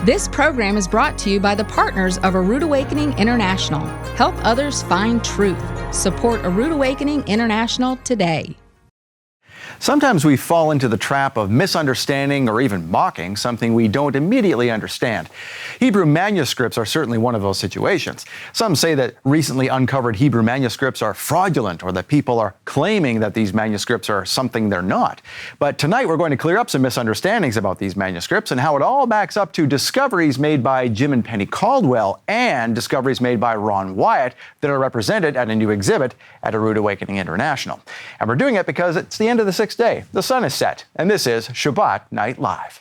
This program is brought to you by the partners of A Rood Awakening International. Help others find truth. Support A Rood Awakening International today. Sometimes we fall into the trap of misunderstanding or even mocking something we don't immediately understand. Hebrew manuscripts are certainly one of those situations. Some say that recently uncovered Hebrew manuscripts are fraudulent or that people are claiming that these manuscripts are something they're not. But tonight we're going to clear up some misunderstandings about these manuscripts and how it all backs up to discoveries made by Jim and Penny Caldwell and discoveries made by Ron Wyatt that are represented at a new exhibit at A Rood Awakening International. And we're doing it because it's the end of the sixth day. The sun is set, and this is Shabbat Night Live.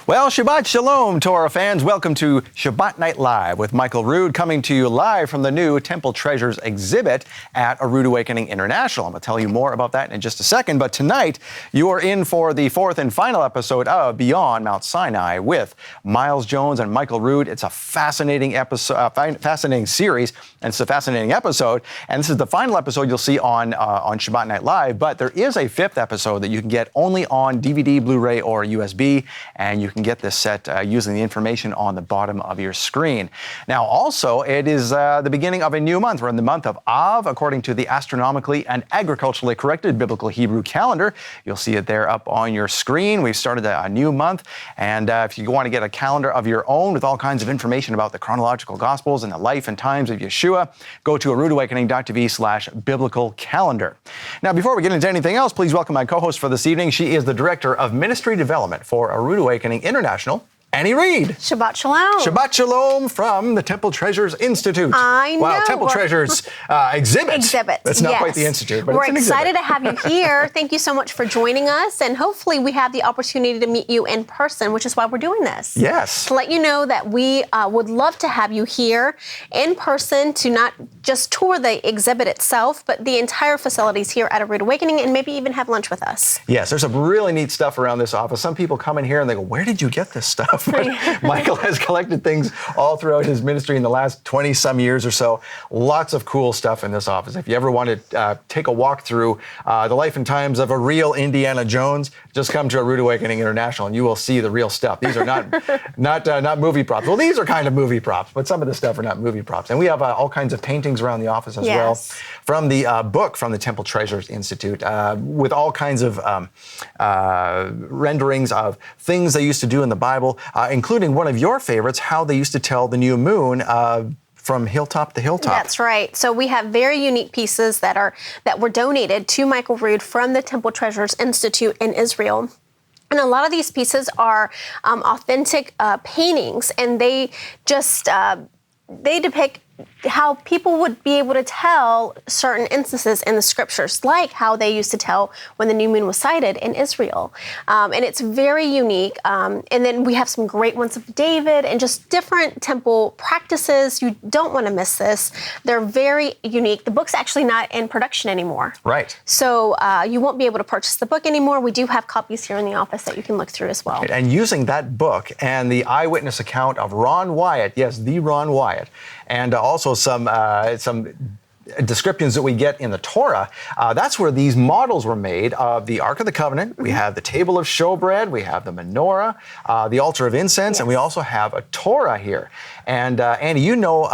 Well, Shabbat Shalom, Torah fans. Welcome to Shabbat Night Live with Michael Rood, coming to you live from the new Temple Treasures exhibit at A Rood Awakening International. I'm going to tell you more about that in just a second, but tonight you are in for the fourth and final episode of Beyond Mount Sinai with Miles Jones and Michael Rood. It's a fascinating episode, fascinating series, and it's a fascinating episode, and this is the final episode you'll see on Shabbat Night Live, but there is a fifth episode that you can get only on DVD, Blu-ray, or USB, and you can get this set using the information on the bottom of your screen. Now, also, it is the beginning of a new month. We're in the month of Av, according to the astronomically and agriculturally corrected biblical Hebrew calendar. You'll see it there up on your screen. We've started a new month, and if you want to get a calendar of your own with all kinds of information about the chronological Gospels and the life and times of Yeshua, go to aroodawakening.tv/biblical calendar. Now, before we get into anything else, please welcome my co-host for this evening. She is the Director of Ministry Development for A Rood Awakening International, Annie Reed. Shabbat Shalom. Shabbat Shalom from the Temple Treasures Institute. I know. Wow, Temple Treasures exhibit. Exhibit. That's not quite the Institute, but we're it's an excited exhibit. to have you here. Thank you so much for joining us, and hopefully we have the opportunity to meet you in person, which is why we're doing this. Yes. To let you know that we would love to have you here in person to not just tour the exhibit itself, but the entire facilities here at A Rood Awakening, and maybe even have lunch with us. Yes, there's some really neat stuff around this office. Some people come in here and they go, where did you get this stuff? Michael has collected things all throughout his ministry in the last 20-some years or so. Lots of cool stuff in this office. If you ever want to take a walk through the life and times of a real Indiana Jones, just come to A Rood Awakening International and you will see the real stuff. These are not movie props. Well, these are kind of movie props, but some of the stuff are not movie props. And we have all kinds of paintings around the office as well from the book from the Temple Treasures Institute with all kinds of renderings of things they used to do in the Bible, including one of your favorites, how they used to tell the new moon from hilltop to hilltop. That's right. So we have very unique pieces that were donated to Michael Rood from the Temple Treasures Institute in Israel. And a lot of these pieces are authentic paintings, and they just they depict how people would be able to tell certain instances in the scriptures, like how they used to tell when the new moon was sighted in Israel. And it's very unique. And then we have some great ones of David and just different temple practices. You don't want to miss this. They're very unique. The book's actually not in production anymore. Right. So you won't be able to purchase the book anymore. We do have copies here in the office that you can look through as well. Right. And using that book and the eyewitness account of Ron Wyatt, yes, the Ron Wyatt, and also some descriptions that we get in the Torah, that's where these models were made of the Ark of the Covenant. We have the table of showbread, we have the menorah, the altar of incense, and we also have a Torah here. And Andy, you know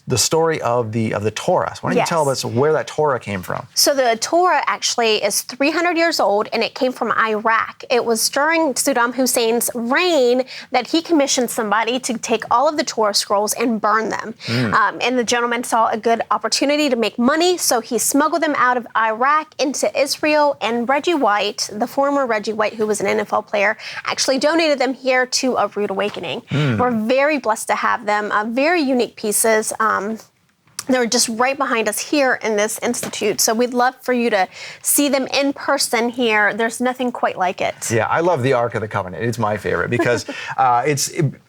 the story of the Torah. So why don't you tell us where that Torah came from? So the Torah actually is 300 years old, and it came from Iraq. It was during Saddam Hussein's reign that he commissioned somebody to take all of the Torah scrolls and burn them. And the gentleman saw a good opportunity to make money, so he smuggled them out of Iraq into Israel, and Reggie White, the former Reggie White, who was an NFL player, actually donated them here to A Rood Awakening. We're very blessed to have them, very unique pieces. They're just right behind us here in this institute. So we'd love for you to see them in person here. There's nothing quite like it. Yeah, I love the Ark of the Covenant. It's my favorite because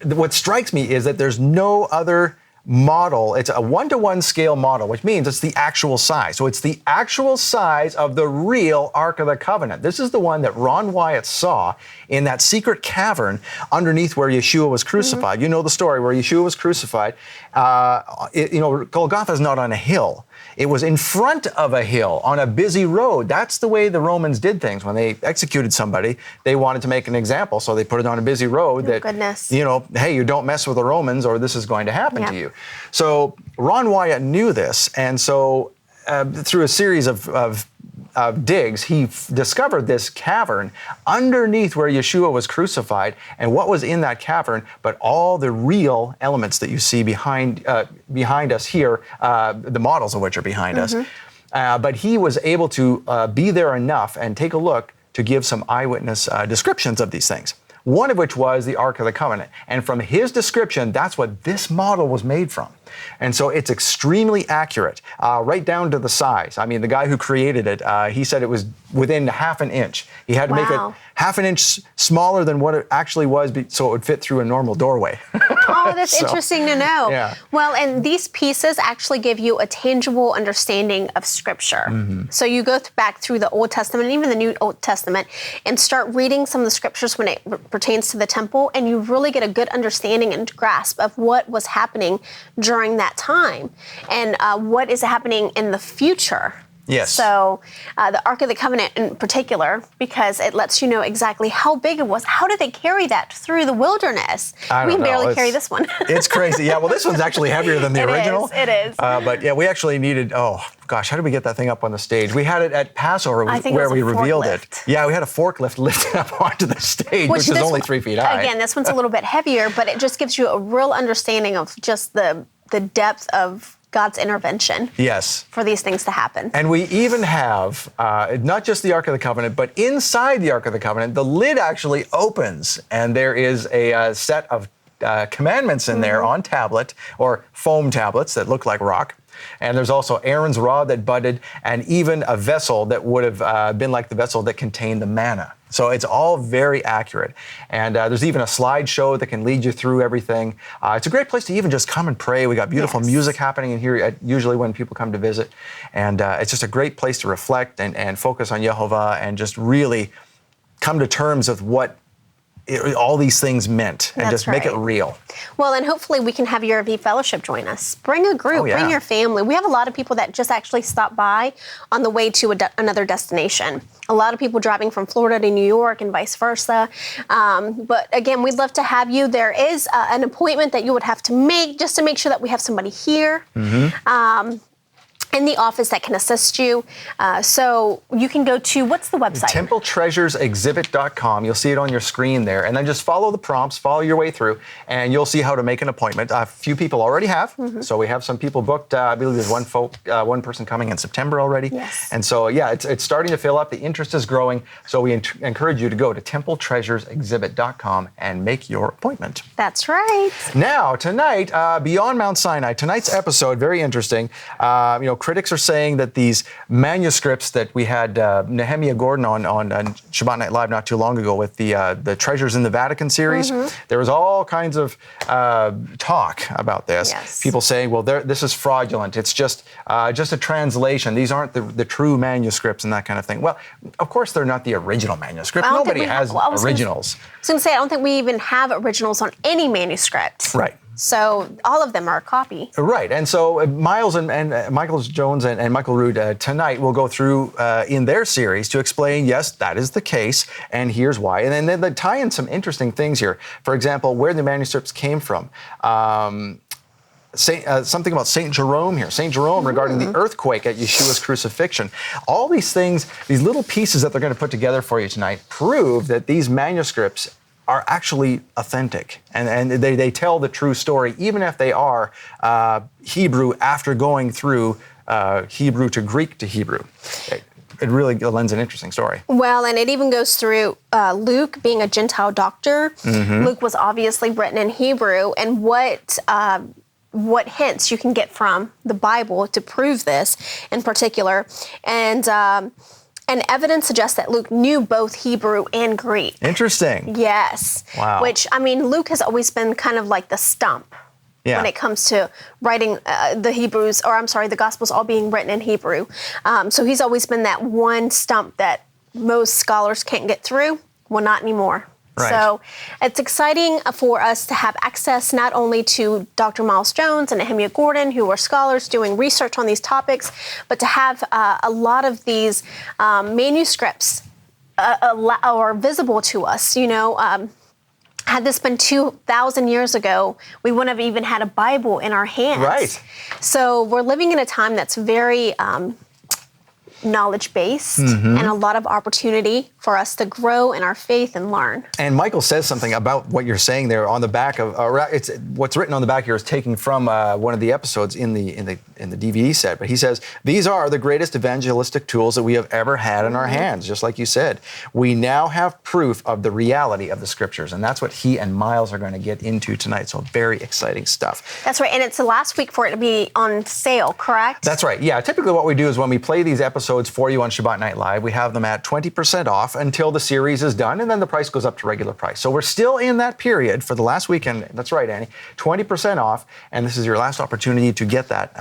what strikes me is that there's no other model. It's a 1-to-1 scale model, which means it's the actual size. So it's the actual size of the real Ark of the Covenant. This is the one that Ron Wyatt saw in that secret cavern underneath where Yeshua was crucified. Mm-hmm. You know the story where Yeshua was crucified. Golgotha is not on a hill. It was in front of a hill on a busy road. That's the way the Romans did things. When they executed somebody, they wanted to make an example, so they put it on a busy road hey, you don't mess with the Romans or this is going to happen to you. So Ron Wyatt knew this, and so through a series of digs, he discovered this cavern underneath where Yeshua was crucified, and what was in that cavern but all the real elements that you see behind us here, the models of which are behind us. But he was able to be there enough and take a look to give some eyewitness descriptions of these things. One of which was the Ark of the Covenant. And from his description, that's what this model was made from. And so it's extremely accurate, right down to the size. I mean, the guy who created it, he said it was within half an inch. He had to make it half an inch smaller than what it actually was so it would fit through a normal doorway. Oh, that's interesting to know. Yeah. Well, and these pieces actually give you a tangible understanding of Scripture. Mm-hmm. So you go back through the Old Testament, and even the New Old Testament, and start reading some of the Scriptures when it pertains to the temple, and you really get a good understanding and grasp of what was happening during that time and what is happening in the future. Yes. So the Ark of the Covenant in particular, because it lets you know exactly how big it was. How did they carry that through the wilderness? We can barely carry this one. It's crazy. Yeah, well, this one's actually heavier than the original. It is. But yeah, we actually needed, how did we get that thing up on the stage? We had it at Passover where we revealed it. Yeah, we had a forklift lifted up onto the stage, which is only 3 feet high. Again, this one's a little bit heavier, but it just gives you a real understanding of just the depth of God's intervention for these things to happen. And we even have, not just the Ark of the Covenant, but inside the Ark of the Covenant, the lid actually opens, and there is a set of commandments in there on tablet, or foam tablets that look like rock. And there's also Aaron's rod that budded, and even a vessel that would have been like the vessel that contained the manna. So it's all very accurate. And there's even a slideshow that can lead you through everything. It's a great place to even just come and pray. We got beautiful music happening in here usually when people come to visit. And it's just a great place to reflect and focus on Yehovah and just really come to terms with what all these things meant and just make it real. Well, and hopefully we can have your V Fellowship join us. Bring a group, bring your family. We have a lot of people that just actually stop by on the way to another destination. A lot of people driving from Florida to New York and vice versa. But again, we'd love to have you. There is an appointment that you would have to make just to make sure that we have somebody here. In the office that can assist you. So you can go to, what's the website? TempleTreasuresExhibit.com. You'll see it on your screen there. And then just follow the prompts, follow your way through, and you'll see how to make an appointment. A few people already have. So we have some people booked. I believe there's one person coming in September already. Yes. And so, it's starting to fill up. The interest is growing. So we encourage you to go to TempleTreasuresExhibit.com and make your appointment. That's right. Now, tonight, Beyond Mount Sinai, tonight's episode, very interesting. Critics are saying that these manuscripts that we had Nehemiah Gordon on Shabbat Night Live not too long ago with the Treasures in the Vatican series, there was all kinds of talk about this. Yes. People saying, well, this is fraudulent. It's just a translation. These aren't the true manuscripts and that kind of thing. Well, of course, they're not the original manuscript. Nobody has originals. I was going to say, I don't think we even have originals on any manuscript. Right. So all of them are a copy. Right. And so Miles and Michael Jones and Michael Rood tonight will go through in their series to explain, yes, that is the case, and here's why. And then they tie in some interesting things here. For example, where the manuscripts came from. Something about St. Jerome here. St. Jerome regarding the earthquake at Yeshua's crucifixion. All these things, these little pieces that they're going to put together for you tonight prove that these manuscripts are actually authentic, and they tell the true story, even if they are Hebrew after going through Hebrew to Greek to Hebrew. It really lends an interesting story. Well, and it even goes through Luke being a Gentile doctor. Luke was obviously written in Hebrew, and what what hints you can get from the Bible to prove this in particular. And evidence suggests that Luke knew both Hebrew and Greek. Interesting. Yes. Wow. Which, I mean, Luke has always been kind of like the stump when it comes to writing the Gospels all being written in Hebrew. So he's always been that one stump that most scholars can't get through. Well, not anymore. Right. So it's exciting for us to have access not only to Dr. Miles Jones and Nehemiah Gordon, who are scholars doing research on these topics, but to have a lot of these manuscripts are visible to us. Had this been 2,000 years ago, we wouldn't have even had a Bible in our hands. Right. So we're living in a time that's very knowledge-based and a lot of opportunity for us to grow in our faith and learn. And Michael says something about what you're saying there on the back of it's what's written on the back here is taken from one of the episodes in the DVD set. But he says these are the greatest evangelistic tools that we have ever had in our hands. Just like you said, we now have proof of the reality of the Scriptures, and that's what he and Miles are going to get into tonight. So very exciting stuff. That's right, and it's the last week for it to be on sale, correct? That's right. Yeah. Typically, what we do is when we play these episodes for you on Shabbat Night Live, we have them at 20% off until the series is done, and then the price goes up to regular price. So we're still in that period for the last weekend. That's right, Annie. 20% off, and this is your last opportunity to get that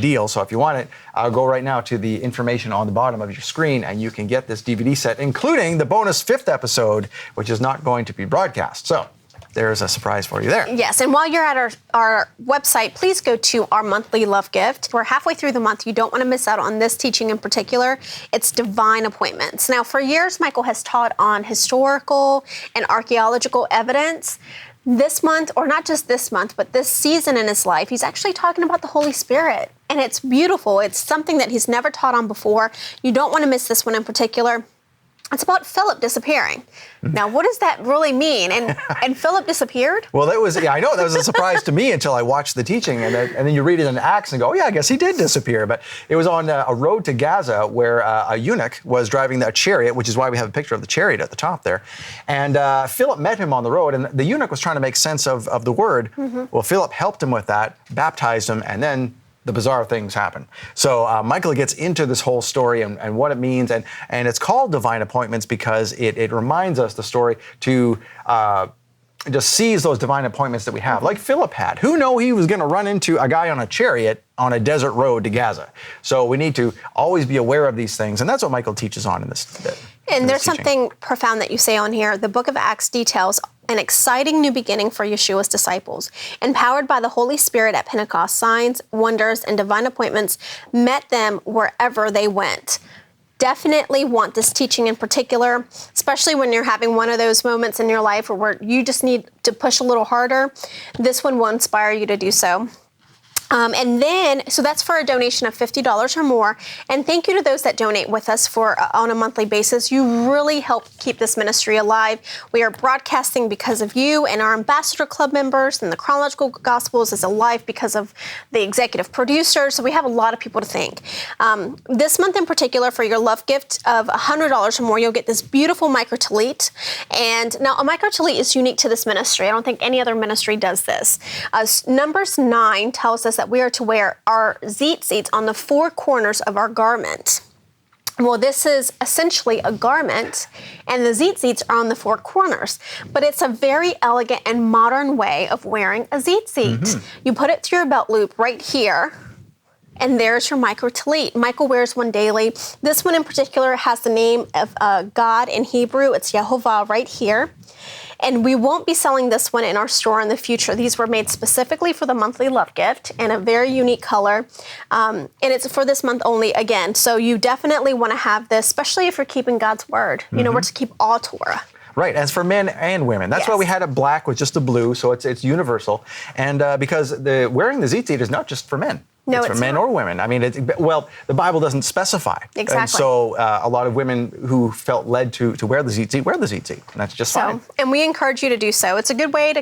deal. So if you want it, go right now to the information on the bottom of your screen, and you can get this DVD set, including the bonus 5th episode, which is not going to be broadcast. So there's a surprise for you there. Yes, and while you're at our website, please go to our monthly love gift. We're halfway through the month. You don't want to miss out on this teaching in particular. It's divine appointments. Now, for years, Michael has taught on historical and archaeological evidence. This month, or not just this month, but this season in his life, he's actually talking about the Holy Spirit. And it's beautiful. It's something that he's never taught on before. You don't want to miss this one in particular. It's about Philip disappearing. Now, what does that really mean? And Philip disappeared? Well, I know that was a surprise to me until I watched the teaching, and then you read it in Acts and go, oh yeah, I guess he did disappear. But it was on a road to Gaza where a eunuch was driving that chariot, which is why we have a picture of the chariot at the top there. And Philip met him on the road, and the eunuch was trying to make sense of the word. Well, Philip helped him with that, baptized him, and then the bizarre things happen. So Michael gets into this whole story and what it means, and it's called Divine Appointments because it reminds us the story to just seize those divine appointments that we have, like Philip had. Who knew he was going to run into a guy on a chariot on a desert road to Gaza? So we need to always be aware of these things, and that's what Michael teaches on in this. And there's something profound that you say on here. The book of Acts details an exciting new beginning for Yeshua's disciples. Empowered by the Holy Spirit at Pentecost, signs, wonders, and divine appointments met them wherever they went. Definitely want this teaching in particular, especially when you're having one of those moments in your life where you just need to push a little harder. This one will inspire you to do so. So that's for a donation of $50 or more. And thank you to those that donate with us on a monthly basis. You really help keep this ministry alive. We are broadcasting because of you, and our Ambassador Club members, and the Chronological Gospels is alive because of the executive producers. So we have a lot of people to thank. This month in particular, for your love gift of $100 or more, you'll get this beautiful microtallit. And now a microtallit is unique to this ministry. I don't think any other ministry does this. Numbers 9 tells us that we are to wear our tzitzit on the 4 corners of our garment. Well, this is essentially a garment, and the tzitzits are on the 4 corners. But it's a very elegant and modern way of wearing a tzitzit. You put it through your belt loop right here, and there's your microtallit. Michael wears one daily. This one in particular has the name of God in Hebrew. It's Yehovah right here. And we won't be selling this one in our store in the future. These were made specifically for the monthly love gift in a very unique color. And it's for this month only again. So you definitely want to have this, especially if you're keeping God's word. You know, we're to keep all Torah. Right, as for men and women. That's why we had it black with just a blue, so it's universal. And because wearing the tzitzit is not just for men. No, it's for men or women. I mean, the Bible doesn't specify. Exactly. And so a lot of women who felt led to wear the tzitzit, wear the tzitzit. And that's just fine. And we encourage you to do so. It's a good way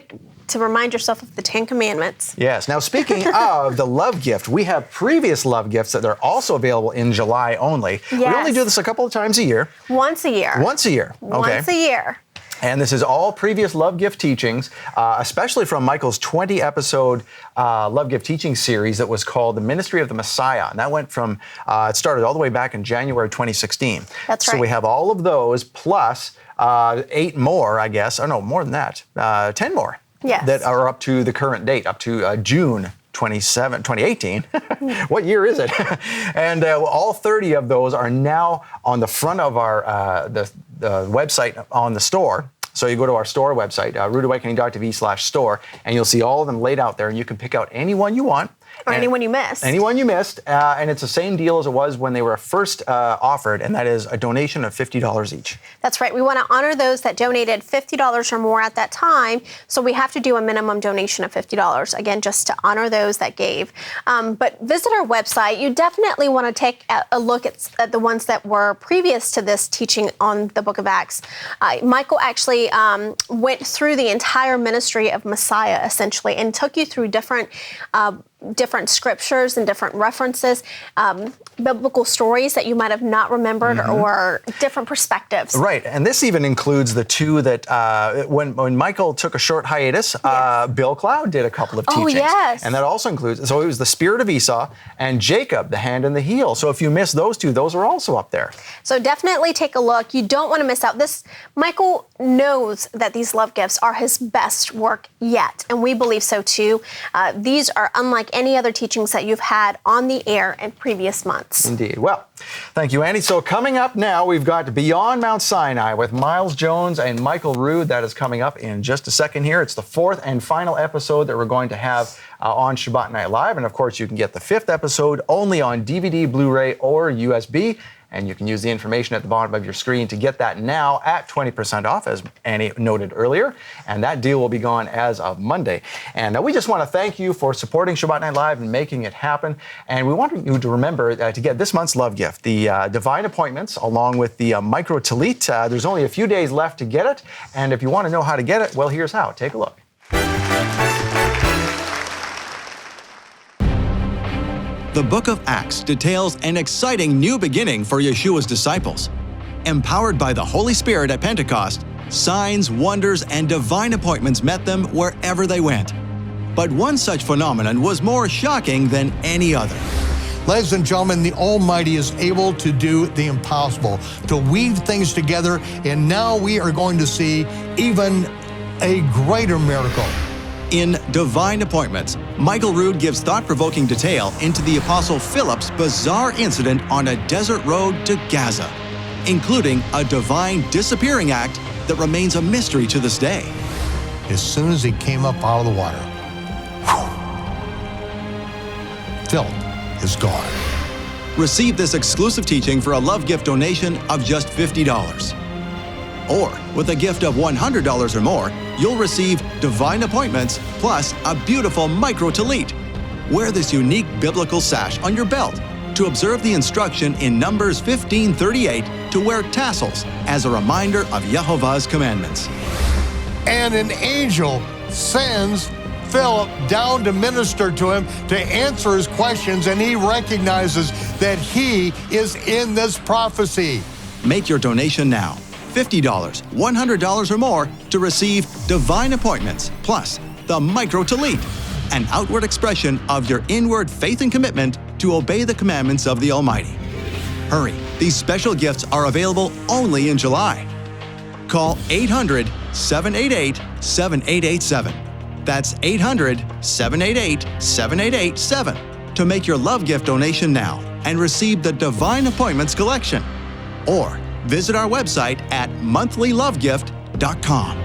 to remind yourself of the 10 Commandments. Yes. Now, speaking of the love gift, we have previous love gifts that are also available in July only. Yes. We only do this a couple of times a year. Once a year. Once a year. Okay. Once a year. And this is all previous Love Gift teachings, especially from Michael's 20-episode Love Gift teaching series that was called The Ministry of the Messiah. And that went from, it started all the way back in January 2016. That's right. So we have all of those plus 8 more, I guess, or no, more than that, 10 more. Yes. That are up to the current date, up to June 2018. What year is it? And all 30 of those are now on the front of our the website on the store. So you go to our store website, roodawakening.tv/store, and you'll see all of them laid out there, and you can pick out any one you want. Or anyone you missed. Anyone you missed, and it's the same deal as it was when they were first offered, and that is a donation of $50 each. That's right. We want to honor those that donated $50 or more at that time, so we have to do a minimum donation of $50, again, just to honor those that gave. But visit our website. You definitely want to take a look at the ones that were previous to this teaching on the book of Acts. Michael actually went through the entire ministry of Messiah, essentially, and took you through different scriptures and different references, biblical stories that you might have not remembered, or different perspectives. Right, and this even includes the two that when Michael took a short hiatus, Bill Cloud did a couple of teachings. Oh, yes. And that also includes, so it was the spirit of Esau and Jacob, the hand and the heel. So if you miss those two, those are also up there. So definitely take a look. You don't want to miss out. Michael knows that these love gifts are his best work yet, and we believe so too. These are unlike any other teachings that you've had on the air in previous months. Indeed. Well, thank you, Annie. So coming up now, we've got Beyond Mount Sinai with Miles Jones and Michael Rood. That is coming up in just a second here. It's the 4th and final episode that we're going to have on Shabbat Night Live. And of course, you can get the 5th episode only on DVD, Blu-ray, or USB. And you can use the information at the bottom of your screen to get that now at 20% off, as Annie noted earlier. And that deal will be gone as of Monday. And we just want to thank you for supporting Shabbat Night Live and making it happen. And we want you to remember to get this month's love gift, the Divine Appointments, along with the Micro Talit. There's only a few days left to get it. And if you want to know how to get it, well, here's how. Take a look. The book of Acts details an exciting new beginning for Yeshua's disciples. Empowered by the Holy Spirit at Pentecost, signs, wonders, and divine appointments met them wherever they went. But one such phenomenon was more shocking than any other. Ladies and gentlemen, the Almighty is able to do the impossible, to weave things together, and now we are going to see even a greater miracle. In Divine Appointments, Michael Rood gives thought-provoking detail into the Apostle Philip's bizarre incident on a desert road to Gaza, including a divine disappearing act that remains a mystery to this day. As soon as he came up out of the water, Philip is gone. Receive this exclusive teaching for a love gift donation of just $50. Or, with a gift of $100 or more, you'll receive Divine Appointments plus a beautiful Micro Talit. Wear this unique biblical sash on your belt to observe the instruction in Numbers 15:38 to wear tassels as a reminder of Yehovah's commandments. And an angel sends Philip down to minister to him, to answer his questions, and he recognizes that he is in this prophecy. Make your donation now. $50, $100 or more to receive Divine Appointments plus the Micro Talit, an outward expression of your inward faith and commitment to obey the commandments of the Almighty. Hurry, these special gifts are available only in July. Call 800-788-7887. That's 800-788-7887 to make your love gift donation now and receive the Divine Appointments collection. Or visit our website at monthlylovegift.com.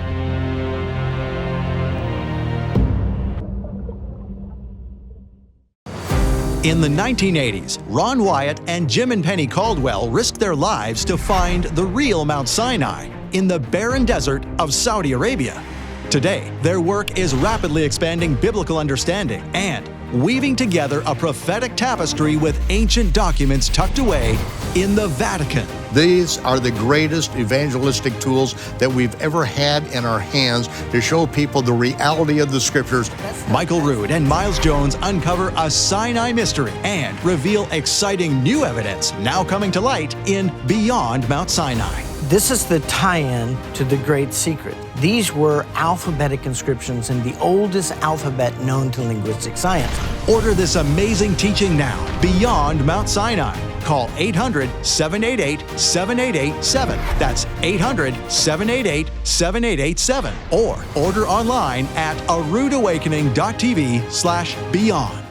In the 1980s, Ron Wyatt and Jim and Penny Caldwell risked their lives to find the real Mount Sinai in the barren desert of Saudi Arabia. Today, their work is rapidly expanding biblical understanding and weaving together a prophetic tapestry with ancient documents tucked away in the Vatican. These are the greatest evangelistic tools that we've ever had in our hands to show people the reality of the scriptures. Michael Rood and Miles Jones uncover a Sinai mystery and reveal exciting new evidence now coming to light in Beyond Mount Sinai. This is the tie-in to the Great Secret. These were alphabetic inscriptions in the oldest alphabet known to linguistic science. Order this amazing teaching now, Beyond Mount Sinai. Call 800-788-7887. That's 800-788-7887. Or order online at aroodawakening.tv/beyond.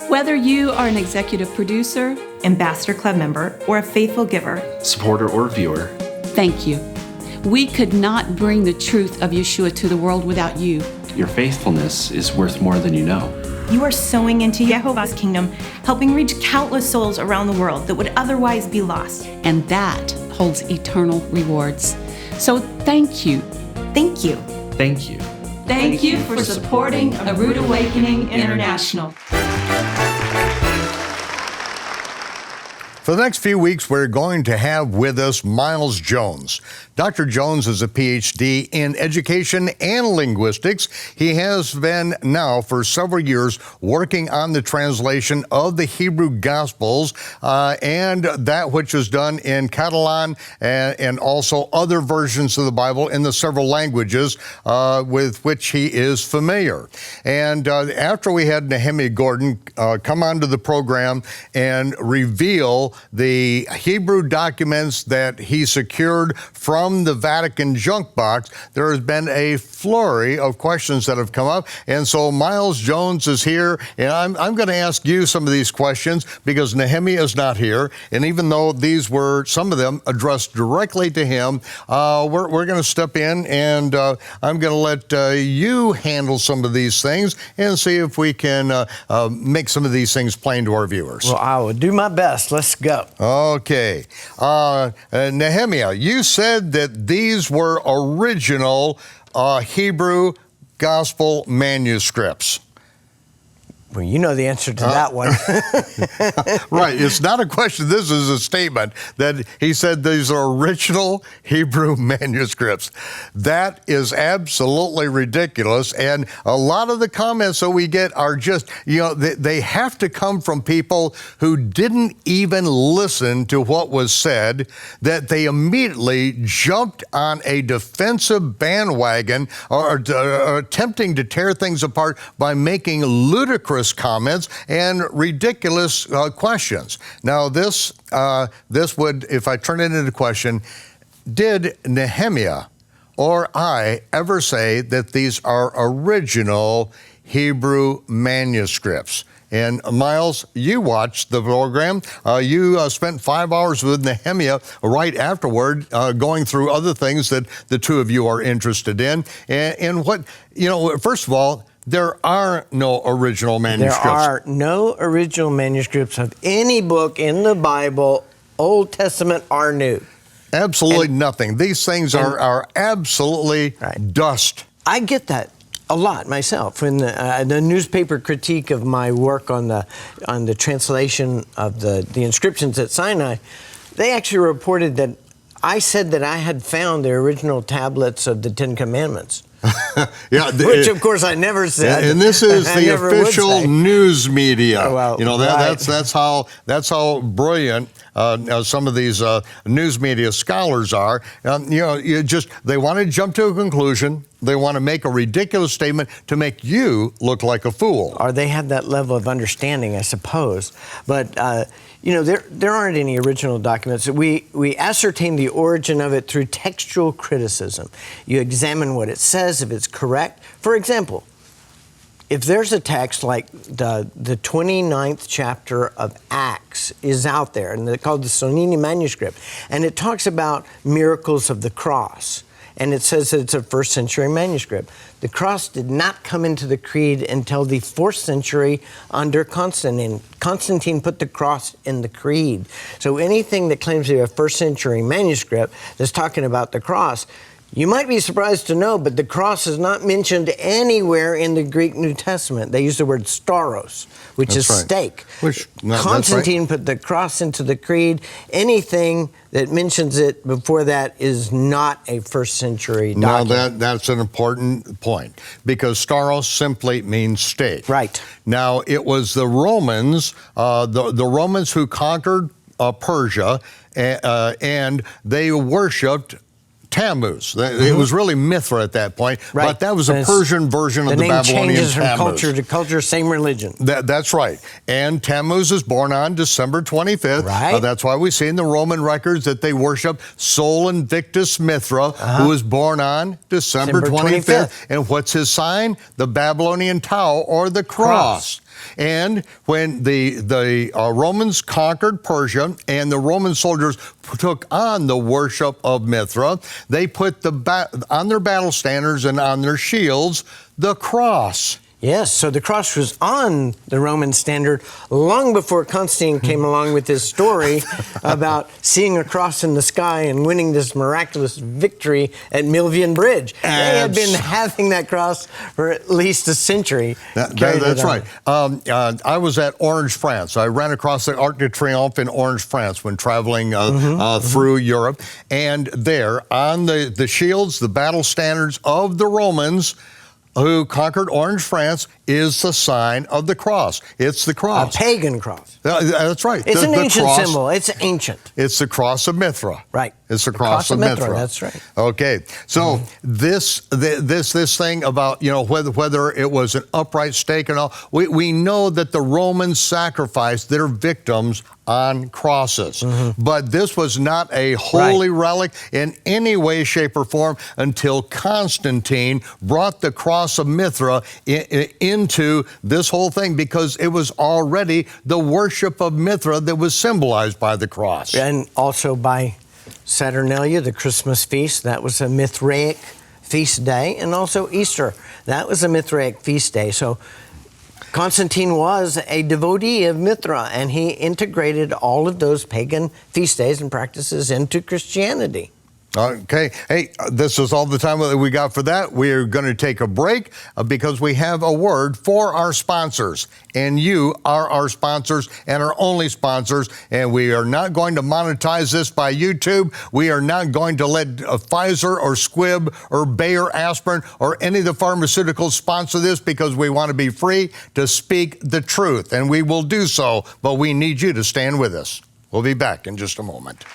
Whether you are an executive producer, ambassador club member, or a faithful giver, supporter or viewer, thank you. We could not bring the truth of Yeshua to the world without you. your faithfulness is worth more than you know. You are sowing into Yehovah's kingdom, helping reach countless souls around the world that would otherwise be lost. And that holds eternal rewards. So thank you. Thank you. Thank you. Thank you for supporting A Rood Awakening International. For the next few weeks, we're going to have with us Miles Jones. Dr. Jones is a PhD in education and linguistics. He has been now for several years working on the translation of the Hebrew Gospels and that which is done in Catalan and also other versions of the Bible in the several languages with which he is familiar. And after we had Nehemiah Gordon come onto the program and reveal the Hebrew documents that he secured from the Vatican junk box, there has been a flurry of questions that have come up. And so Miles Jones is here, and I'm going to ask you some of these questions because Nehemiah is not here. And even though these were, some of them, addressed directly to him, we're going to step in and I'm going to let you handle some of these things and see if we can make some of these things plain to our viewers. Well, I will do my best. Let's go. Okay. Nehemiah, you said that these were original Hebrew Gospel manuscripts. Well, you know the answer to that one. Right. It's not a question. This is a statement that he said these are original Hebrew manuscripts. That is absolutely ridiculous. And a lot of the comments that we get are just, they have to come from people who didn't even listen to what was said, that they immediately jumped on a defensive bandwagon or attempting to tear things apart by making ludicrous comments and ridiculous questions. Now, this would, if I turn it into a question, did Nehemiah or I ever say that these are original Hebrew manuscripts? And Miles, you watched the program. You spent 5 hours with Nehemiah right afterward, going through other things that the two of you are interested in. And what, first of all, there are no original manuscripts. There are no original manuscripts of any book in the Bible, Old Testament or New. Absolutely nothing. These things are absolutely dust. I get that a lot myself. When the newspaper critique of my work on the translation of the inscriptions at Sinai, they actually reported that I said that I had found the original tablets of the Ten Commandments. Which of course I never said. And this is the official news media. Oh, well, that's how brilliant some of these news media scholars are. They want to jump to a conclusion. They want to make a ridiculous statement to make you look like a fool. Or they have that level of understanding, I suppose. But there aren't any original documents. We ascertain the origin of it through textual criticism. You examine what it says, if it's correct. For example, if there's a text like the 29th chapter of Acts is out there, and they're called the Sonini manuscript, and it talks about miracles of the cross, and it says that it's a first century manuscript. The cross did not come into the creed until the 4th century under Constantine. Constantine put the cross in the creed. So anything that claims to be a 1st century manuscript that's talking about the cross, you might be surprised to know, but the cross is not mentioned anywhere in the Greek New Testament. They use the word stauros, which is stake. Constantine put the cross into the creed. Anything that mentions it before that is not a 1st century document. Now, that's an important point, because stauros simply means stake. Right. Now, it was the Romans, the Romans who conquered Persia, and they worshipped Tammuz. It was really Mithra at that point, but that was a Persian version of the Babylonian Tammuz. The name changes from culture to culture, same religion. That's right. And Tammuz is born on December 25th. Right. That's why we see in the Roman records that they worship Sol Invictus Mithra, who was born on December 25th. And what's his sign? The Babylonian Tau, or the cross. And when the Romans conquered Persia and the Roman soldiers took on the worship of Mithra, they put on their battle standards and on their shields the cross. Yes, so the cross was on the Roman standard long before Constantine came along with his story about seeing a cross in the sky and winning this miraculous victory at Milvian Bridge. They had been having that cross for at least a century. That's right. I was at Orange, France. I ran across the Arc de Triomphe in Orange, France when traveling through Europe. And there, on the shields, the battle standards of the Romans who conquered Orange, France, is the sign of the cross. It's the cross. A pagan cross. That's right. It's an ancient symbol. It's ancient. It's the cross of Mithra. Right. It's the cross of Mithra. That's right. Okay. So this thing about, whether it was an upright stake and all, we know that the Romans sacrificed their victims on crosses. But this was not a holy relic in any way, shape, or form until Constantine brought the cross of Mithra into this whole thing, because it was already the worship of Mithra that was symbolized by the cross. And also by Saturnalia, the Christmas feast, that was a Mithraic feast day, and also Easter, that was a Mithraic feast day. So Constantine was a devotee of Mithra, and he integrated all of those pagan feast days and practices into Christianity. Okay. Hey, this is all the time that we got for that. We are going to take a break because we have a word for our sponsors. And you are our sponsors and our only sponsors. And we are not going to monetize this by YouTube. We are not going to let Pfizer or Squibb or Bayer Aspirin or any of the pharmaceuticals sponsor this, because we want to be free to speak the truth. And we will do so, but we need you to stand with us. We'll be back in just a moment.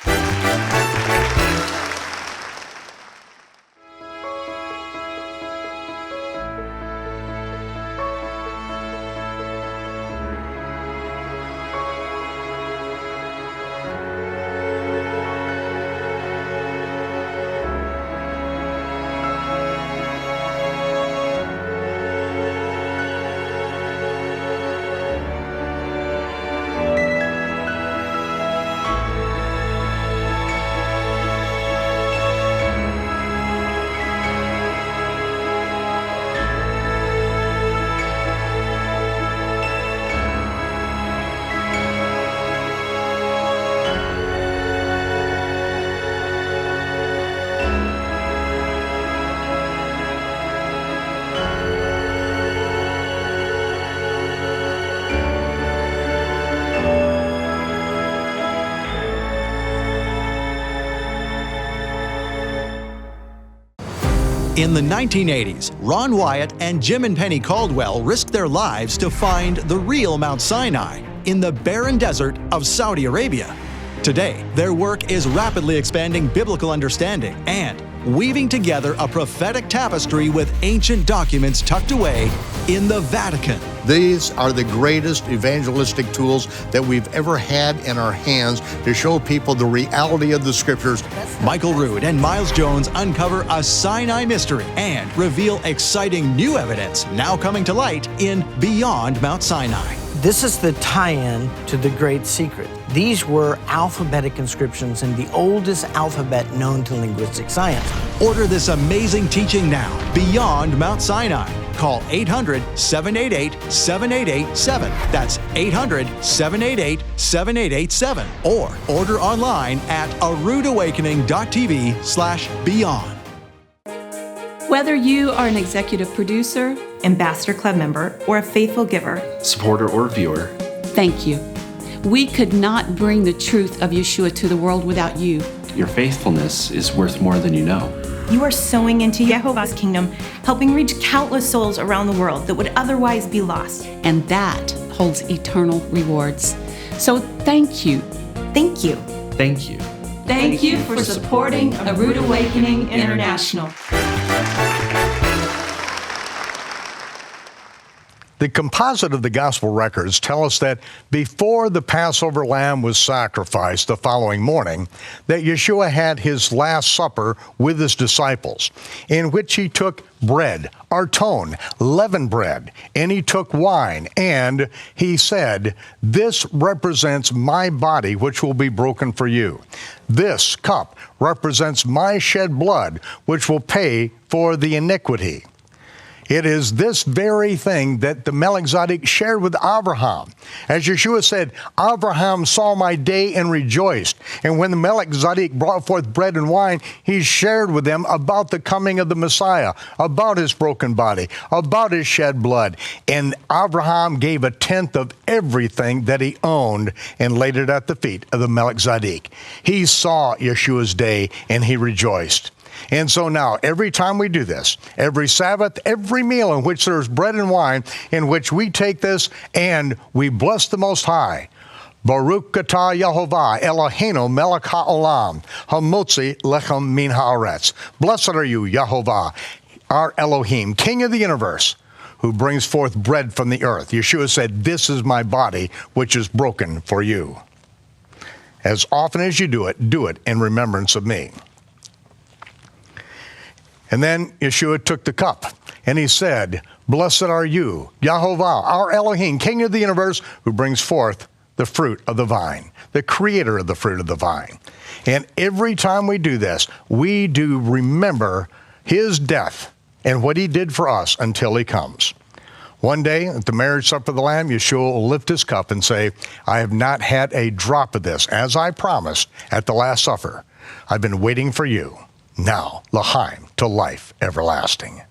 In the 1980s, Ron Wyatt and Jim and Penny Caldwell risked their lives to find the real Mount Sinai in the barren desert of Saudi Arabia. Today, their work is rapidly expanding biblical understanding and weaving together a prophetic tapestry with ancient documents tucked away in the Vatican. These are the greatest evangelistic tools that we've ever had in our hands to show people the reality of the Scriptures. Michael Rood and Miles Jones uncover a Sinai mystery and reveal exciting new evidence now coming to light in Beyond Mount Sinai. This is the tie-in to the great secret. These were alphabetic inscriptions in the oldest alphabet known to linguistic science. Order this amazing teaching now, Beyond Mount Sinai. Call 800-788-7887. That's 800-788-7887. Or order online at aroodawakening.tv/beyond. Whether you are an executive producer, ambassador club member, or a faithful giver, Supporter or viewer, Thank you. We could not bring the truth of Yeshua to the world without you. your faithfulness is worth more than you know. you are sowing into Yehovah's kingdom, helping reach countless souls around the world that would otherwise be lost. And that holds eternal rewards. So thank you Thank you. Thank you. Thank you for supporting A Rood Awakening International. The composite of the gospel records tell us that before the Passover lamb was sacrificed the following morning, that Yeshua had his Last Supper with his disciples, in which he took bread, arton, leavened bread, and he took wine, and he said, "This represents my body, which will be broken for you. This cup represents my shed blood, which will pay for the iniquity." It is this very thing that the Melchizedek shared with Abraham. As Yeshua said, Abraham saw my day and rejoiced. And when the Melchizedek brought forth bread and wine, he shared with them about the coming of the Messiah, about his broken body, about his shed blood. And Abraham gave a tenth of everything that he owned and laid it at the feet of the Melchizedek. He saw Yeshua's day and he rejoiced. And so now, every time we do this, every Sabbath, every meal in which there's bread and wine, in which we take this and we bless the Most High. Baruch atah Yehovah Eloheinu melech ha'olam, hamotzi lechem min haaretz. Blessed are you, Yehovah, our Elohim, King of the universe, who brings forth bread from the earth. Yeshua said, "This is my body, which is broken for you." As often as you do it in remembrance of me. And then Yeshua took the cup, and he said, "Blessed are you, Yehovah, our Elohim, King of the universe, who brings forth the fruit of the vine," the creator of the fruit of the vine. And every time we do this, we do remember his death and what he did for us until he comes. One day, at the marriage supper of the Lamb, Yeshua will lift his cup and say, "I have not had a drop of this, as I promised at the Last Supper. I've been waiting for you. Now, l'chaim, to life everlasting."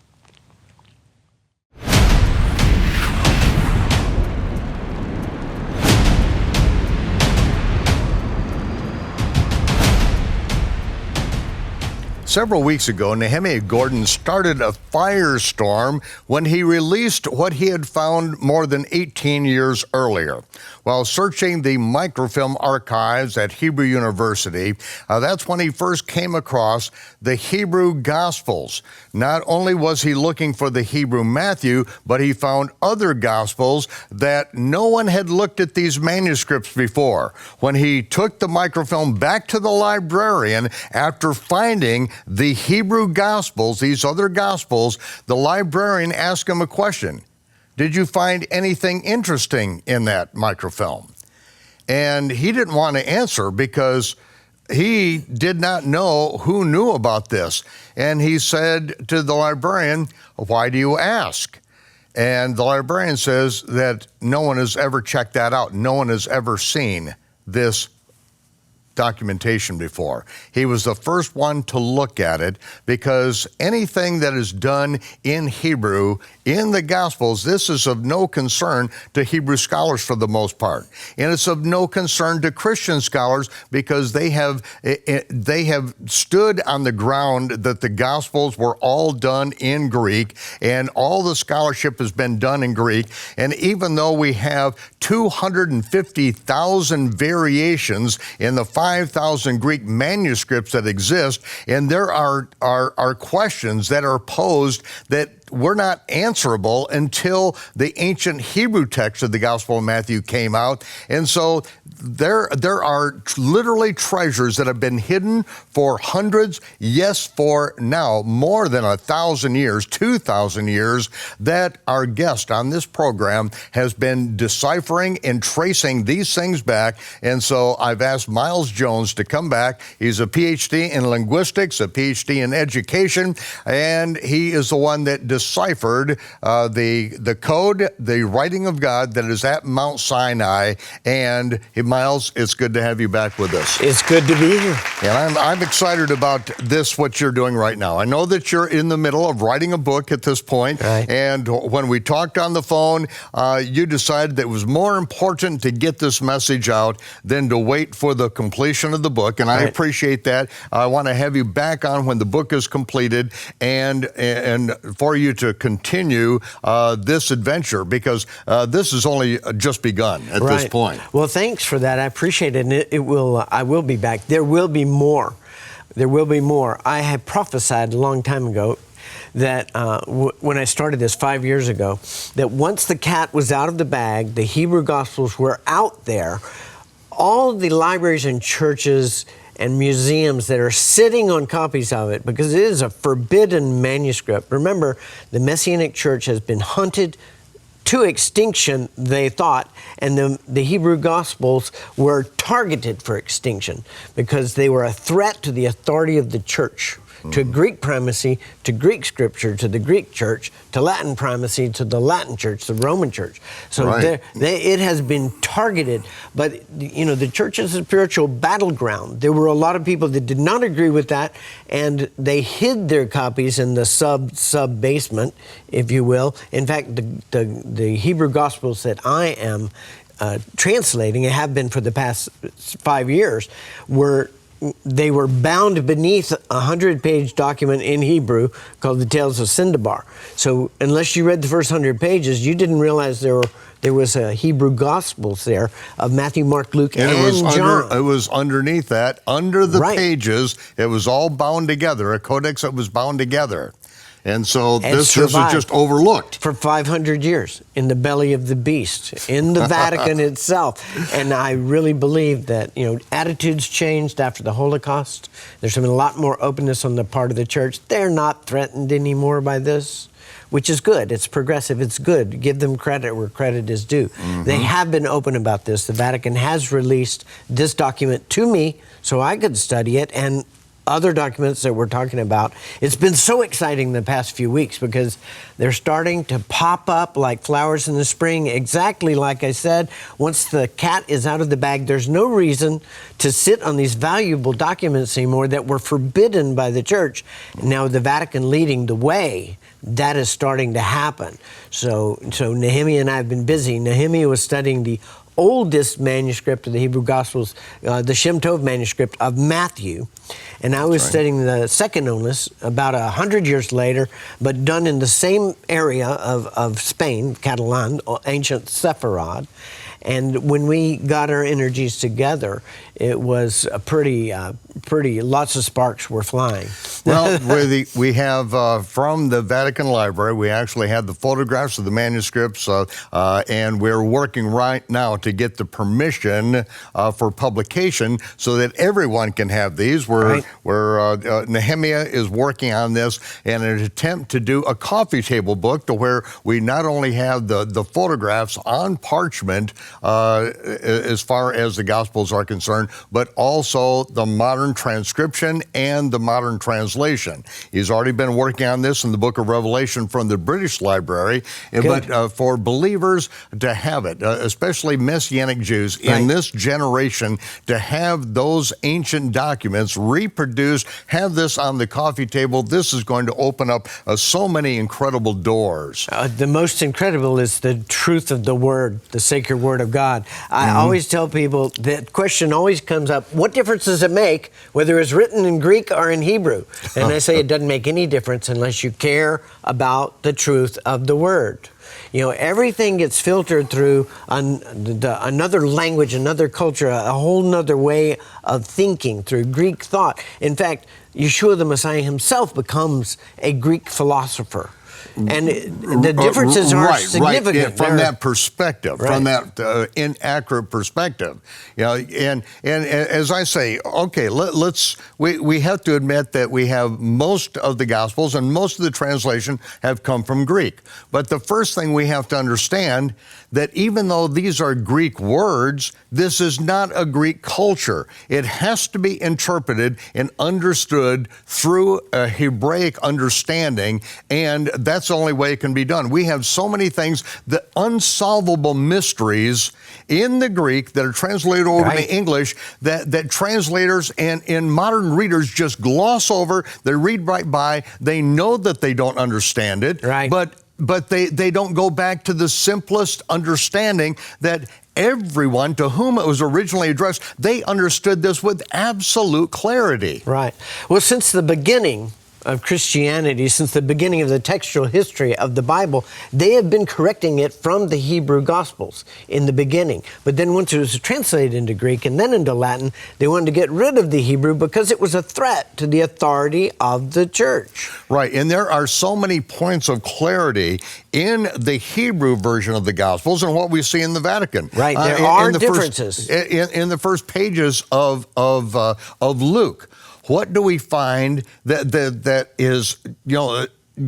Several weeks ago, Nehemiah Gordon started a firestorm when he released what he had found more than 18 years earlier. While searching the microfilm archives at Hebrew University, that's when he first came across the Hebrew Gospels. Not only was he looking for the Hebrew Matthew, but he found other Gospels that no one had looked at these manuscripts before. When he took the microfilm back to the librarian after finding the Hebrew Gospels, these other Gospels, the librarian asked him a question. "Did you find anything interesting in that microfilm?" And he didn't want to answer because he did not know who knew about this. And he said to the librarian, "Why do you ask?" And the librarian says that no one has ever checked that out. No one has ever seen this documentation before. He was the first one to look at it because anything that is done in Hebrew in the Gospels, this is of no concern to Hebrew scholars for the most part. And it's of no concern to Christian scholars because they have stood on the ground that the Gospels were all done in Greek and all the scholarship has been done in Greek. And even though we have 250,000 variations in the 5,000 Greek manuscripts that exist, and there are questions that are posed that were not answerable until the ancient Hebrew text of the Gospel of Matthew came out. And so there are literally treasures that have been hidden for hundreds, yes, for now more than 1,000 years, 2,000 years, that our guest on this program has been deciphering and tracing these things back. And so I've asked Miles Jones to come back. He's a PhD in linguistics, a PhD in education, and he is the one that deciphered the code, the writing of God that is at Mount Sinai. And Miles, it's good to have you back with us. It's good to be here. And I'm excited about this, what you're doing right now. I know that you're in the middle of writing a book at this point. Right. And when we talked on the phone, you decided that it was more important to get this message out than to wait for the completion of the book. And I appreciate that. I want to have you back on when the book is completed and for you you to continue this adventure, because this has only just begun at this point. Well, thanks for that. I appreciate it. And I will be back. There will be more. There will be more. I had prophesied a long time ago that when I started this 5 years ago, that once the cat was out of the bag, the Hebrew Gospels were out there, all the libraries and churches and museums that are sitting on copies of it, because it is a forbidden manuscript. Remember, the Messianic church has been hunted to extinction, they thought, and the Hebrew Gospels were targeted for extinction because they were a threat to the authority of the church, to Greek primacy, to Greek scripture, to the Greek church, to Latin primacy, to the Latin church, the Roman church. So it has been targeted. But, you know, the church is a spiritual battleground. There were a lot of people that did not agree with that, and they hid their copies in the sub basement, if you will. In fact, the Hebrew Gospels that I am translating, and have been for the past 5 years, were bound beneath a 100-page document in Hebrew called the Tales of Sindabar. So unless you read the first 100 pages, you didn't realize there was a Hebrew Gospels there of Matthew, Mark, Luke, and John. It was underneath that, under the pages. It was all bound together, a codex that was bound together. And so this is just overlooked. For 500 years in the belly of the beast, in the Vatican itself. And I really believe that, you know, attitudes changed after the Holocaust. There's been a lot more openness on the part of the church. They're not threatened anymore by this, which is good. It's progressive. It's good. Give them credit where credit is due. They have been open about this. The Vatican has released this document to me so I could study it, and other documents that we're talking about. It's been so exciting the past few weeks because they're starting to pop up like flowers in the spring. Exactly like I said, once the cat is out of the bag, there's no reason to sit on these valuable documents anymore that were forbidden by the church. Now the Vatican leading the way, that is starting to happen. So Nehemiah and I have been busy. Nehemiah was studying the oldest manuscript of the Hebrew Gospels, the Shem Tov manuscript of Matthew. And I was studying the second oldest, about 100 years later, but done in the same area of Spain, Catalan, ancient Sepharad. And when we got our energies together, it was a pretty, lots of sparks were flying. Well, we have from the Vatican Library, we actually have the photographs of the manuscripts, and we're working right now to get the permission for publication so that everyone can have these. Nehemiah is working on this in an attempt to do a coffee table book to where we not only have the photographs on parchment, as far as the Gospels are concerned, but also the modern transcription and the modern translation. He's already been working on this in the Book of Revelation from the British Library, but for believers to have it, especially Messianic Jews in this generation, to have those ancient documents reproduced, have this on the coffee table, this is going to open up so many incredible doors. The most incredible is the truth of the Word, the sacred Word of God. I always tell people, that question always comes up, what difference does it make whether it's written in Greek or in Hebrew? And I say it doesn't make any difference unless you care about the truth of the Word. You know, everything gets filtered through another language, another culture, a whole nother way of thinking through Greek thought. In fact, Yeshua the Messiah himself becomes a Greek philosopher. And the differences are significant. From that perspective, from that inaccurate perspective. You know, and as I say, okay, we have to admit that we have most of the Gospels and most of the translation have come from Greek. But the first thing we have to understand that even though these are Greek words, this is not a Greek culture. It has to be interpreted and understood through a Hebraic understanding, and that's the only way it can be done. We have so many things, the unsolvable mysteries in the Greek that are translated over to English that translators and modern readers just gloss over. They read right by. They know that they don't understand it, but they don't go back to the simplest understanding that everyone to whom it was originally addressed, they understood this with absolute clarity. Right. Well, since the beginning of Christianity since the beginning of the textual history of the Bible, they have been correcting it from the Hebrew Gospels in the beginning. But then once it was translated into Greek and then into Latin, they wanted to get rid of the Hebrew because it was a threat to the authority of the church. Right, and there are so many points of clarity in the Hebrew version of the Gospels and what we see in the Vatican. Right, there are differences. In the first pages of Luke, what do we find that is,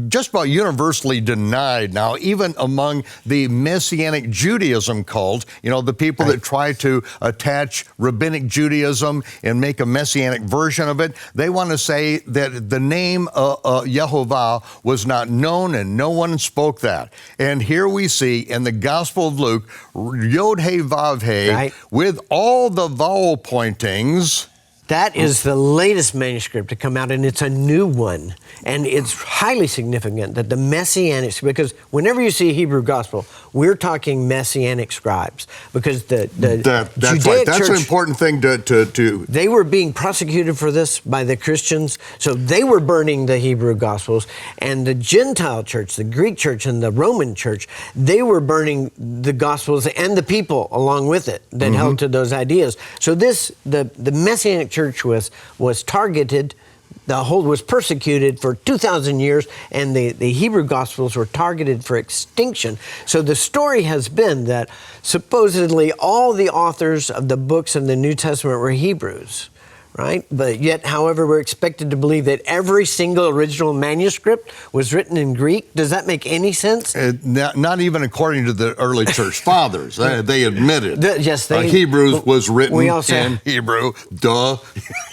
just about universally denied now, even among the Messianic Judaism cult, the people that try to attach rabbinic Judaism and make a Messianic version of it? They want to say that the name Yehovah was not known and no one spoke that. And here we see in the Gospel of Luke, Yod He Vav He, with all the vowel pointings. That is the latest manuscript to come out, and it's a new one. And it's highly significant that the Messianics, because whenever you see a Hebrew gospel, we're talking Messianic scribes. Because the that's Judaic right. That's church, an important thing to. They were being prosecuted for this by the Christians, so they were burning the Hebrew gospels. And the Gentile church, the Greek church and the Roman church, they were burning the gospels and the people along with it that held to those ideas. So the Messianic church was targeted. The whole was persecuted for 2,000 years, and the Hebrew Gospels were targeted for extinction. So the story has been that supposedly all the authors of the books in the New Testament were Hebrews, right? But yet, however, we're expected to believe that every single original manuscript was written in Greek. Does that make any sense? Not even according to the early church fathers. They admitted. Yes, Hebrews was written in Hebrew. Duh.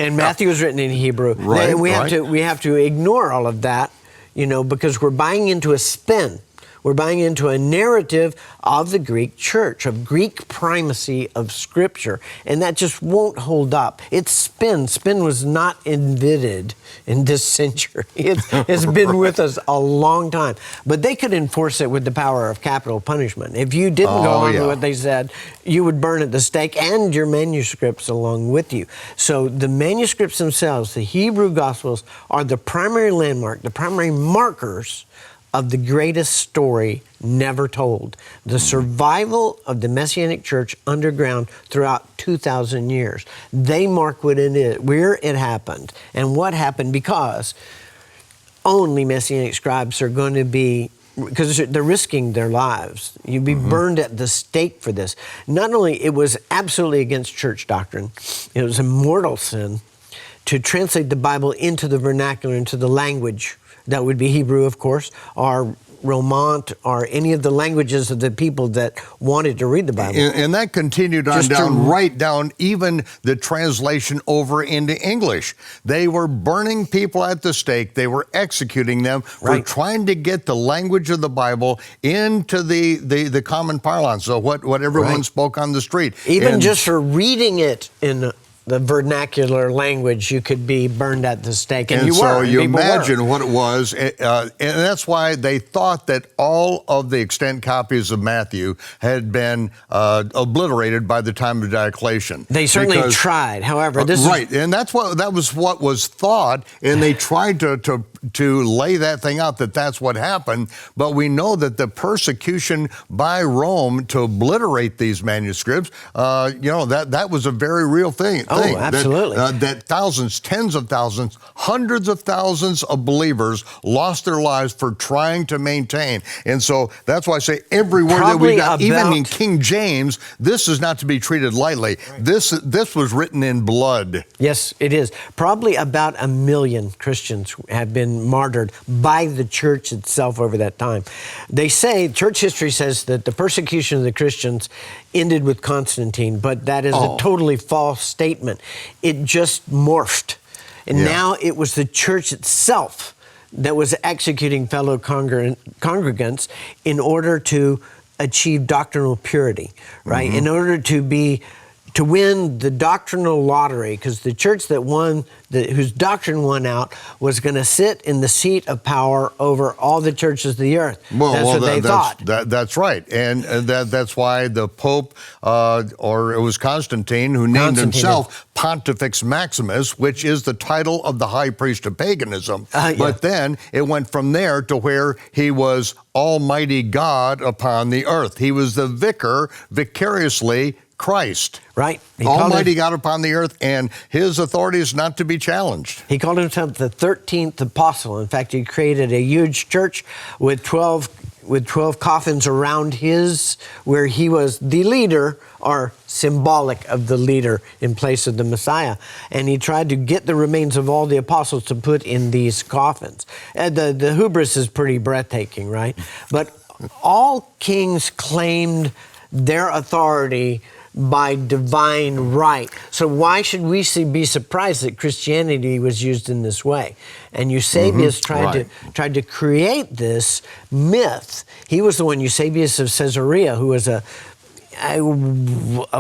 And Matthew was written in Hebrew. Right. We have to ignore all of that, because we're buying into a spin. We're buying into a narrative of the Greek church, of Greek primacy of Scripture, and that just won't hold up. It's spin. Spin was not invented in this century. It's been with us a long time. But they could enforce it with the power of capital punishment. If you didn't go along with what they said, you would burn at the stake and your manuscripts along with you. So the manuscripts themselves, the Hebrew Gospels, are the primary landmark, the primary markers of the greatest story never told. The survival of the Messianic church underground throughout 2,000 years. They mark what it is, where it happened, and what happened, because only Messianic scribes are going to be, because they're risking their lives. You'd be burned at the stake for this. Not only it was absolutely against church doctrine, it was a mortal sin to translate the Bible into the vernacular, into the language. That would be Hebrew, of course, or Romant, or any of the languages of the people that wanted to read the Bible. And that continued on right down even the translation over into English. They were burning people at the stake. They were executing them for trying to get the language of the Bible into the common parlance, so what everyone spoke on the street. Even just for reading it in the vernacular language, you could be burned at the stake. And you so were. you imagine what it was. And that's why they thought that all of the extant copies of Matthew had been obliterated by the time of Diocletian. They certainly tried. However, this and that was what was thought, and they tried to lay that thing out that that's what happened. But we know that the persecution by Rome to obliterate these manuscripts, that was a very real thing. Oh, absolutely. That thousands, tens of thousands, hundreds of thousands of believers lost their lives for trying to maintain. And so that's why I say every word that we got, even in King James, this is not to be treated lightly. This was written in blood. Yes, it is. Probably about 1 million Christians have been martyred by the church itself over that time. They say, church history says that the persecution of the Christians ended with Constantine, but that is a totally false statement. It just morphed. And now it was the church itself that was executing fellow congregants in order to achieve doctrinal purity, right? In order to to win the doctrinal lottery, because the church that won, whose doctrine won out, was going to sit in the seat of power over all the churches of the earth. That's what they thought. That's right. And that's why the Pope, or it was Constantine, who named himself Pontifex Maximus, which is the title of the high priest of paganism. But then it went from there to where he was Almighty God upon the earth. He was the vicar, vicariously Christ. Right. Almighty God upon the earth, and his authority is not to be challenged. He called himself the 13th apostle. In fact, he created a huge church with 12 coffins around his, where he was the leader, or symbolic of the leader in place of the Messiah. And he tried to get the remains of all the apostles to put in these coffins. And the hubris is pretty breathtaking, right? But all kings claimed their authority by divine right. So why should we be surprised that Christianity was used in this way? And Eusebius tried to create this myth. He was the one, Eusebius of Caesarea, who was a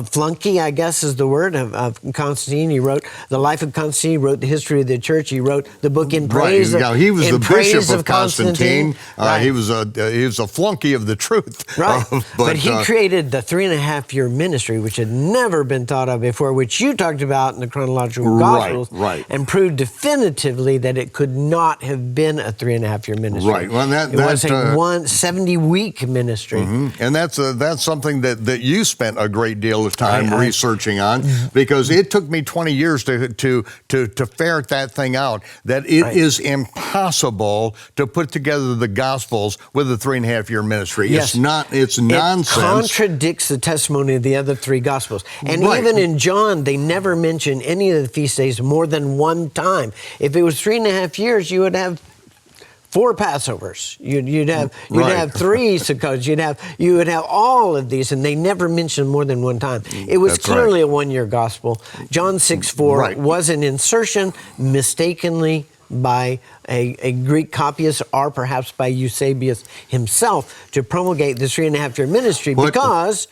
flunky, I guess is the word, of Constantine. He wrote the life of Constantine, he wrote the history of the church, he wrote the book in praise of he was the bishop of Constantine. Right. He was a flunky of the truth. Right. But he created the 3.5-year ministry, which had never been thought of before, which you talked about in the chronological Gospels, and proved definitively that it could not have been a 3.5-year ministry. Right. Well, it was a 70-week ministry. And that's something that you spent a great deal of time researching on, because it took me 20 years to ferret that thing out, that it is impossible to put together the Gospels with a 3.5-year ministry. Yes. It's nonsense. It contradicts the testimony of the other 3 Gospels. And even in John, they never mention any of the feast days more than one time. If it was 3.5 years, you would have 4 Passovers. You'd have 3 Sukkot. You would have all of these, and they never mentioned more than one time. It was clearly a 1-year gospel. John 6:4 was an insertion, mistakenly by a Greek copyist, or perhaps by Eusebius himself, to promulgate the 3.5-year ministry, because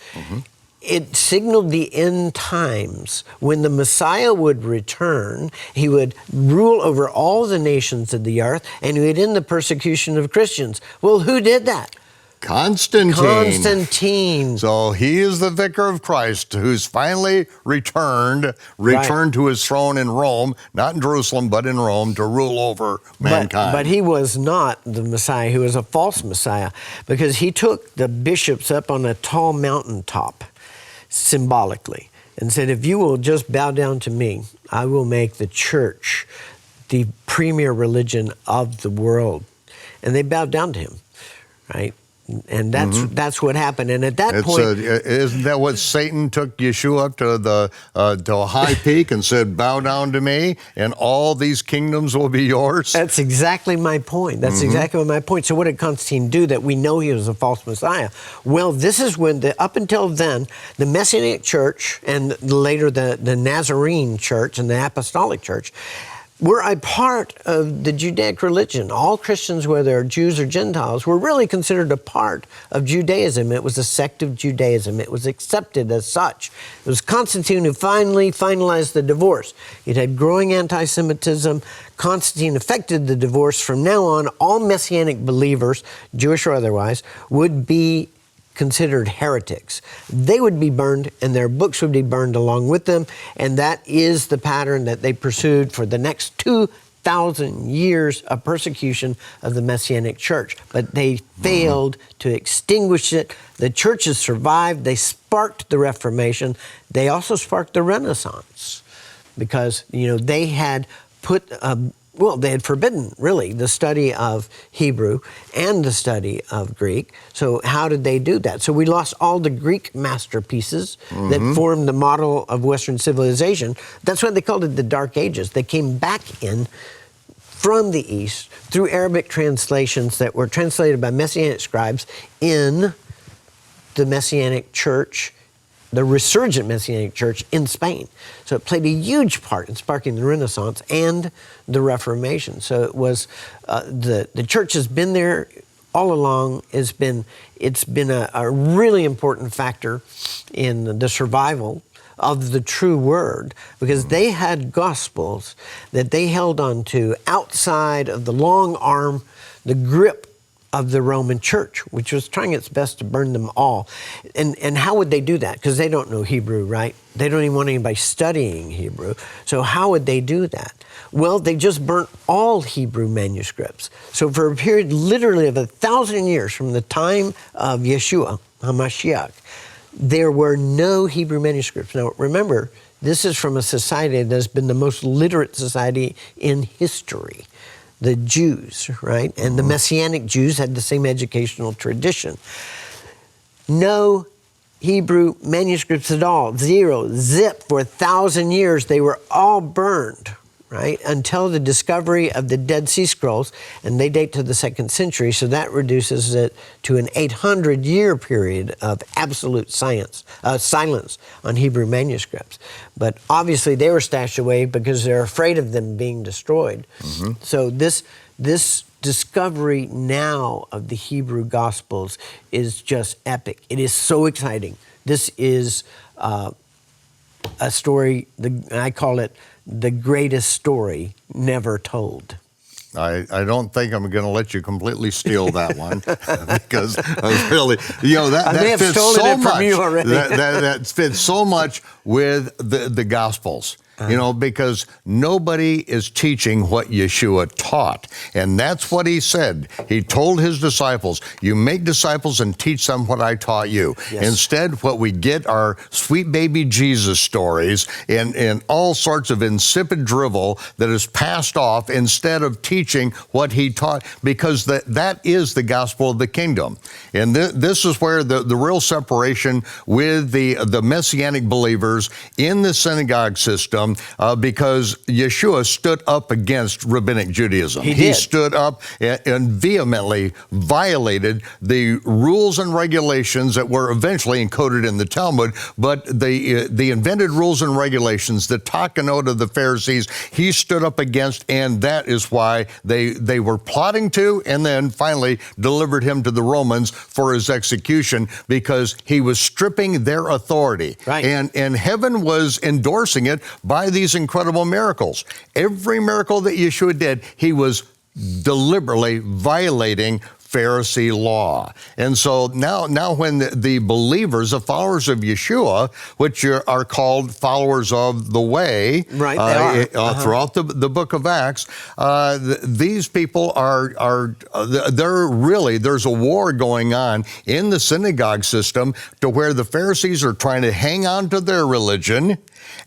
it signaled the end times. When the Messiah would return, he would rule over all the nations of the earth, and he would end the persecution of Christians. Well, who did that? Constantine. So he is the vicar of Christ, who's finally returned to his throne in Rome, not in Jerusalem, but in Rome, to rule over mankind. But he was not the Messiah. He was a false Messiah, because he took the bishops up on a tall mountaintop, symbolically, and said, if you will just bow down to me, I will make the church the premier religion of the world. And they bowed down to him, right? And that's what happened. And at that point, isn't that what Satan took Yeshua up to to a high peak and said, "Bow down to me, and all these kingdoms will be yours"? That's exactly my point. That's exactly my point. So what did Constantine do that we know he was a false Messiah? Well, this is when up until then, the Messianic Church, and later the Nazarene Church and the Apostolic Church, were a part of the Judaic religion. All Christians, whether Jews or Gentiles, were really considered a part of Judaism. It was a sect of Judaism. It was accepted as such. It was Constantine who finally finalized the divorce. It had growing anti-Semitism. Constantine effected the divorce. From now on, all Messianic believers, Jewish or otherwise, would be considered heretics. They would be burned, and their books would be burned along with them, and that is the pattern that they pursued for the next 2,000 years of persecution of the Messianic Church. But they failed to extinguish it. The churches survived. They sparked the Reformation. They also sparked the Renaissance, because they had they had forbidden, really, the study of Hebrew and the study of Greek. So how did they do that? So we lost all the Greek masterpieces that formed the model of Western civilization. That's why they called it the Dark Ages. They came back in from the East through Arabic translations that were translated by Messianic scribes in the Messianic Church, the resurgent Messianic Church in Spain. So it played a huge part in sparking the Renaissance and the Reformation. So it was, the church has been there all along. It's been a really important factor in the survival of the true word, because they had gospels that they held on to outside of the long arm, the grip of the Roman church, which was trying its best to burn them all. And how would they do that? Because they don't know Hebrew, right? They don't even want anybody studying Hebrew. So how would they do that? Well, they just burnt all Hebrew manuscripts. So for a period literally of 1,000 years from the time of Yeshua, HaMashiach, there were no Hebrew manuscripts. Now remember, this is from a society that has been the most literate society in history. The Jews, right? And the Messianic Jews had the same educational tradition. No Hebrew manuscripts at all. Zero. Zip. For 1,000 years, they were all burned, right? Until the discovery of the Dead Sea Scrolls, and they date to the 2nd century, so that reduces it to an 800-year period of absolute silence on Hebrew manuscripts. But obviously they were stashed away because they're afraid of them being destroyed. So this discovery now of the Hebrew Gospels is just epic. It is so exciting. This is a story, I call it the greatest story never told. I don't think I'm going to let you completely steal that one because really, that fits so much. From you already. that fits so much with the Gospels. Because nobody is teaching what Yeshua taught. And that's what he said. He told his disciples, you make disciples and teach them what I taught you. Yes. Instead, what we get are sweet baby Jesus stories and all sorts of insipid drivel that is passed off instead of teaching what he taught, because that is the gospel of the kingdom. And this is where the real separation with the Messianic believers in the synagogue system, because Yeshua stood up against rabbinic Judaism. He stood up and vehemently violated the rules and regulations that were eventually encoded in the Talmud, but the invented rules and regulations, the takanot of the Pharisees, he stood up against, and that is why they were plotting to, and then finally delivered him to the Romans for his execution, because he was stripping their authority. Right. And heaven was endorsing it by these incredible miracles. Every miracle that Yeshua did, he was deliberately violating Pharisee law. And so now when the believers, the followers of Yeshua, which are called followers of the way, right, they are. Throughout the book of Acts, these people there's a war going on in the synagogue system to where the Pharisees are trying to hang on to their religion,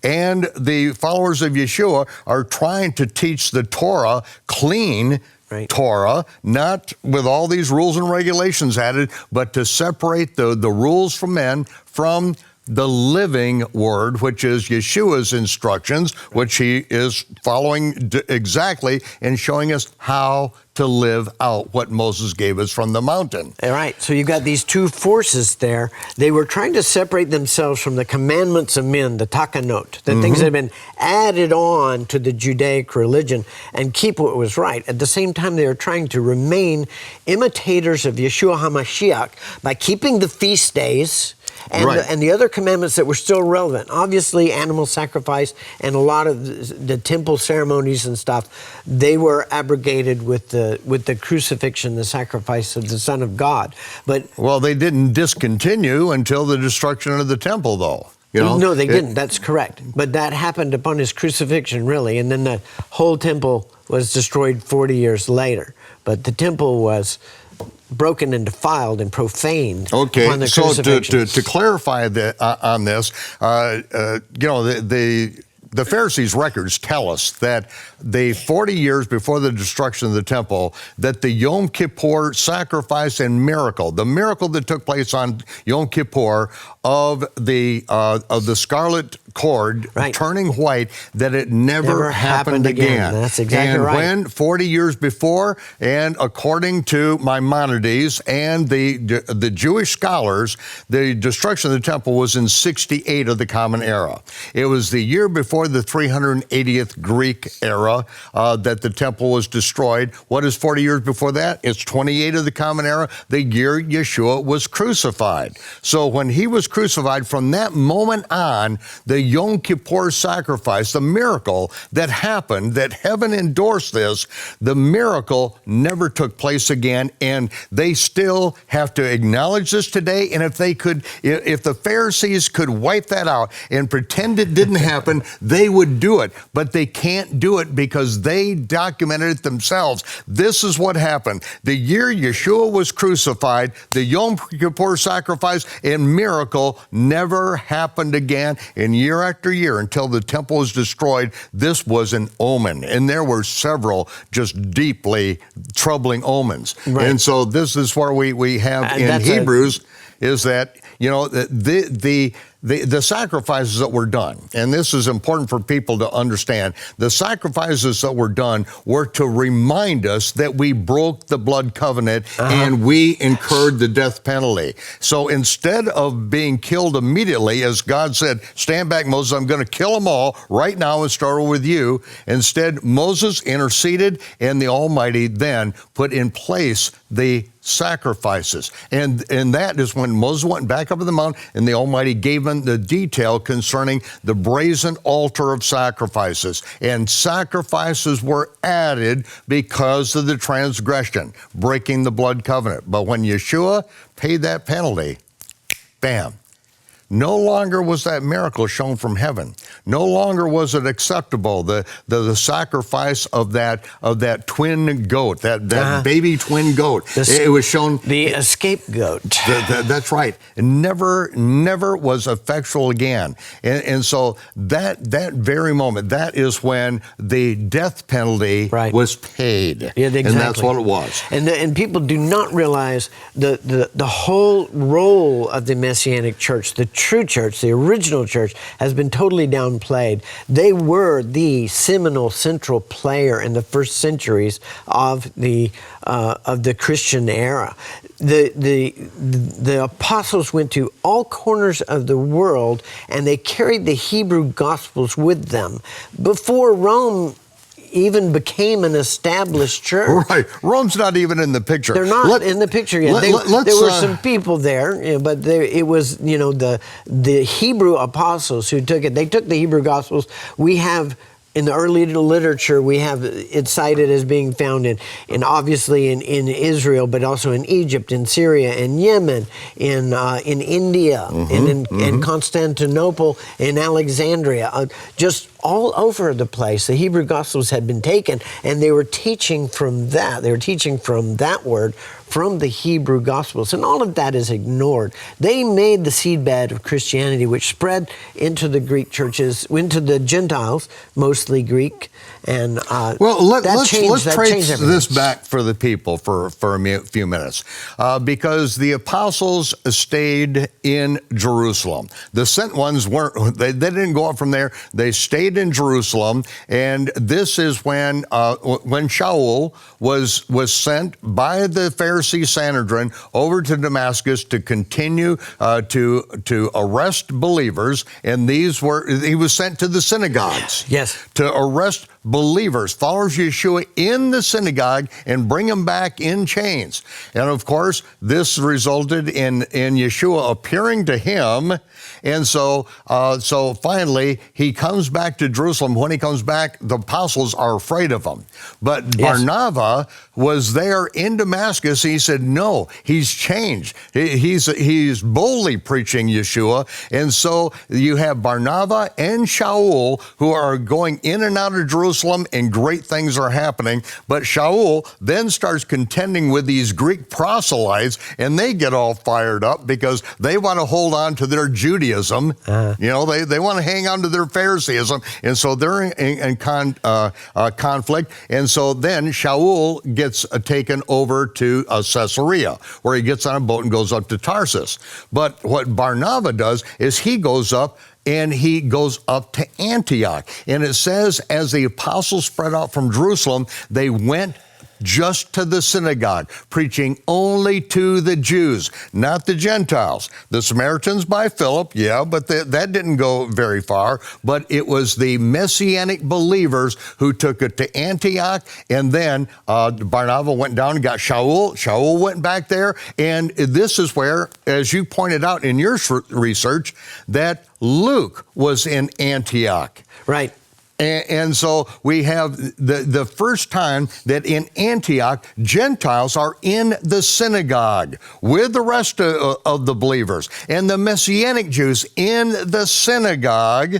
and the followers of Yeshua are trying to teach the Torah clean. Right. Torah, not with all these rules and regulations added, but to separate the rules from men from the living word, which is Yeshua's instructions, which he is following exactly and showing us how to live out what Moses gave us from the mountain. All right, so you've got these two forces there. They were trying to separate themselves from the commandments of men, the takanot, the things that have been added on to the Judaic religion, and keep what was right. At the same time, they were trying to remain imitators of Yeshua HaMashiach by keeping the feast days, and the other commandments that were still relevant. Obviously, animal sacrifice and a lot of the temple ceremonies and stuff, they were abrogated with the crucifixion, the sacrifice of the Son of God. But they didn't discontinue until the destruction of the temple, though. No, they didn't. That's correct. But that happened upon his crucifixion, really, and then the whole temple was destroyed 40 years later. But the temple was broken and defiled and profaned. Okay, upon the crucifixion. So to clarify on this, the Pharisees' records tell us that the 40 years before the destruction of the temple, that the Yom Kippur sacrifice and miracle, the miracle that took place on Yom Kippur of the scarlet cord turning white, that it never happened again. That's exactly right. And when 40 years before, and according to Maimonides and the Jewish scholars, the destruction of the temple was in 68 of the Common Era. It was the year before before the 380th Greek era that the temple was destroyed. What is 40 years before that? It's 28 of the Common Era, the year Yeshua was crucified. So when he was crucified, from that moment on, the Yom Kippur sacrifice, the miracle that happened, that heaven endorsed this, the miracle never took place again, and they still have to acknowledge this today. And if the Pharisees could wipe that out and pretend it didn't happen, they would do it. But they can't do it because they documented it themselves. This is what happened. The year Yeshua was crucified, the Yom Kippur sacrifice and miracle never happened again. And year after year, until the temple was destroyed, this was an omen. And there were several just deeply troubling omens. Right. And so this is where we have in Hebrews is that, you know, the sacrifices that were done, and this is important for people to understand, the sacrifices that were done were to remind us that we broke the blood covenant and we incurred the death penalty. So instead of being killed immediately, as God said, stand back, Moses, I'm going to kill them all right now and start with you. Instead, Moses interceded, and the Almighty then put in place the sacrifices. And that is when Moses went back up to the mount, and the Almighty gave him the detail concerning the brazen altar of sacrifices. And sacrifices were added because of the transgression, breaking the blood covenant. But when Yeshua paid that penalty, bam, no longer was that miracle shown from heaven. No longer was it acceptable. The sacrifice of that twin goat, that baby twin goat. It was shown. The scapegoat. That's right. It never was effectual again. And so that very moment, that is when the death penalty was paid. Yeah, exactly. And that's what it was. And people do not realize the whole role of the Messianic church, the true church, the original church, has been totally downplayed. They were the seminal central player in the first centuries of the Christian era. The apostles went to all corners of the world, and they carried the Hebrew Gospels with them. Before Rome even became an established church. Right. Rome's not even in the picture. They're not in the picture yet. There were some people there, but it was, you know, the Hebrew apostles who took it. They took the Hebrew Gospels. We have, in the early literature, we have it cited as being found in obviously in Israel, but also in Egypt, in Syria, in Yemen, in India, in Constantinople, in Alexandria, just all over the place. The Hebrew Gospels had been taken, and they were teaching from that. They were teaching from that word, from the Hebrew Gospels, and all of that is ignored. They made the seedbed of Christianity, which spread into the Greek churches, into the Gentiles, mostly Greek, and let's trace this back for the people for a few minutes, because the apostles stayed in Jerusalem. The sent ones weren't. They didn't go up from there. They stayed in Jerusalem, and this is when Shaul was sent by the Pharisee Sanhedrin over to Damascus to continue to arrest believers, and he was sent to the synagogues. Yes. To arrest believers, followers of Yeshua, in the synagogue and bring them back in chains. And of course, this resulted in Yeshua appearing to him. And so finally, he comes back to Jerusalem. When he comes back, the apostles are afraid of him. But Barnabas was there in Damascus. He said, no, he's changed. He's boldly preaching Yeshua. And so you have Barnabas and Shaul who are going in and out of Jerusalem, and great things are happening. But Shaul then starts contending with these Greek proselytes, and they get all fired up because they want to hold on to their Judaism. You know, they want to hang on to their Phariseeism, and so they're in conflict. And so then Shaul gets taken over to Caesarea, where he gets on a boat and goes up to Tarsus. But what Barnabas does is he goes up to Antioch. And it says, as the apostles spread out from Jerusalem, they went just to the synagogue, preaching only to the Jews, not the Gentiles. The Samaritans by Philip, yeah, but that didn't go very far. But it was the Messianic believers who took it to Antioch, and then Barnabas went down and got Shaul. Shaul went back there, and this is where, as you pointed out in your research, that Luke was in Antioch. Right. And so we have the first time that in Antioch, Gentiles are in the synagogue with the rest of the believers, and the Messianic Jews in the synagogue.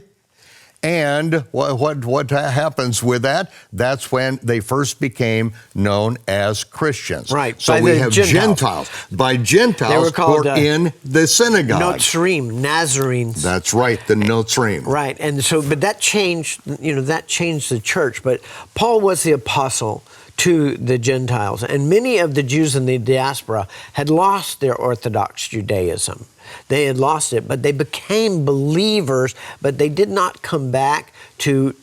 And what happens with that? That's when they first became known as Christians. Right. So we have Gentiles. By Gentiles, they were called, in the synagogue. Notzrim, Nazarenes. That's right, the Notzrim. Right. And so, but that changed, that changed the church. But Paul was the apostle to the Gentiles. And many of the Jews in the diaspora had lost their Orthodox Judaism. They had lost it, but they became believers, but they did not come back to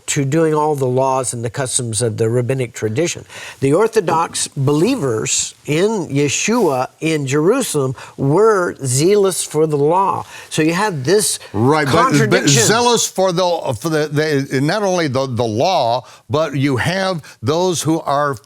doing all the laws and the customs of the rabbinic tradition. The Orthodox believers in Yeshua in Jerusalem were zealous for the law. So you have this contradiction. But zealous for the not only the law, but you have those who are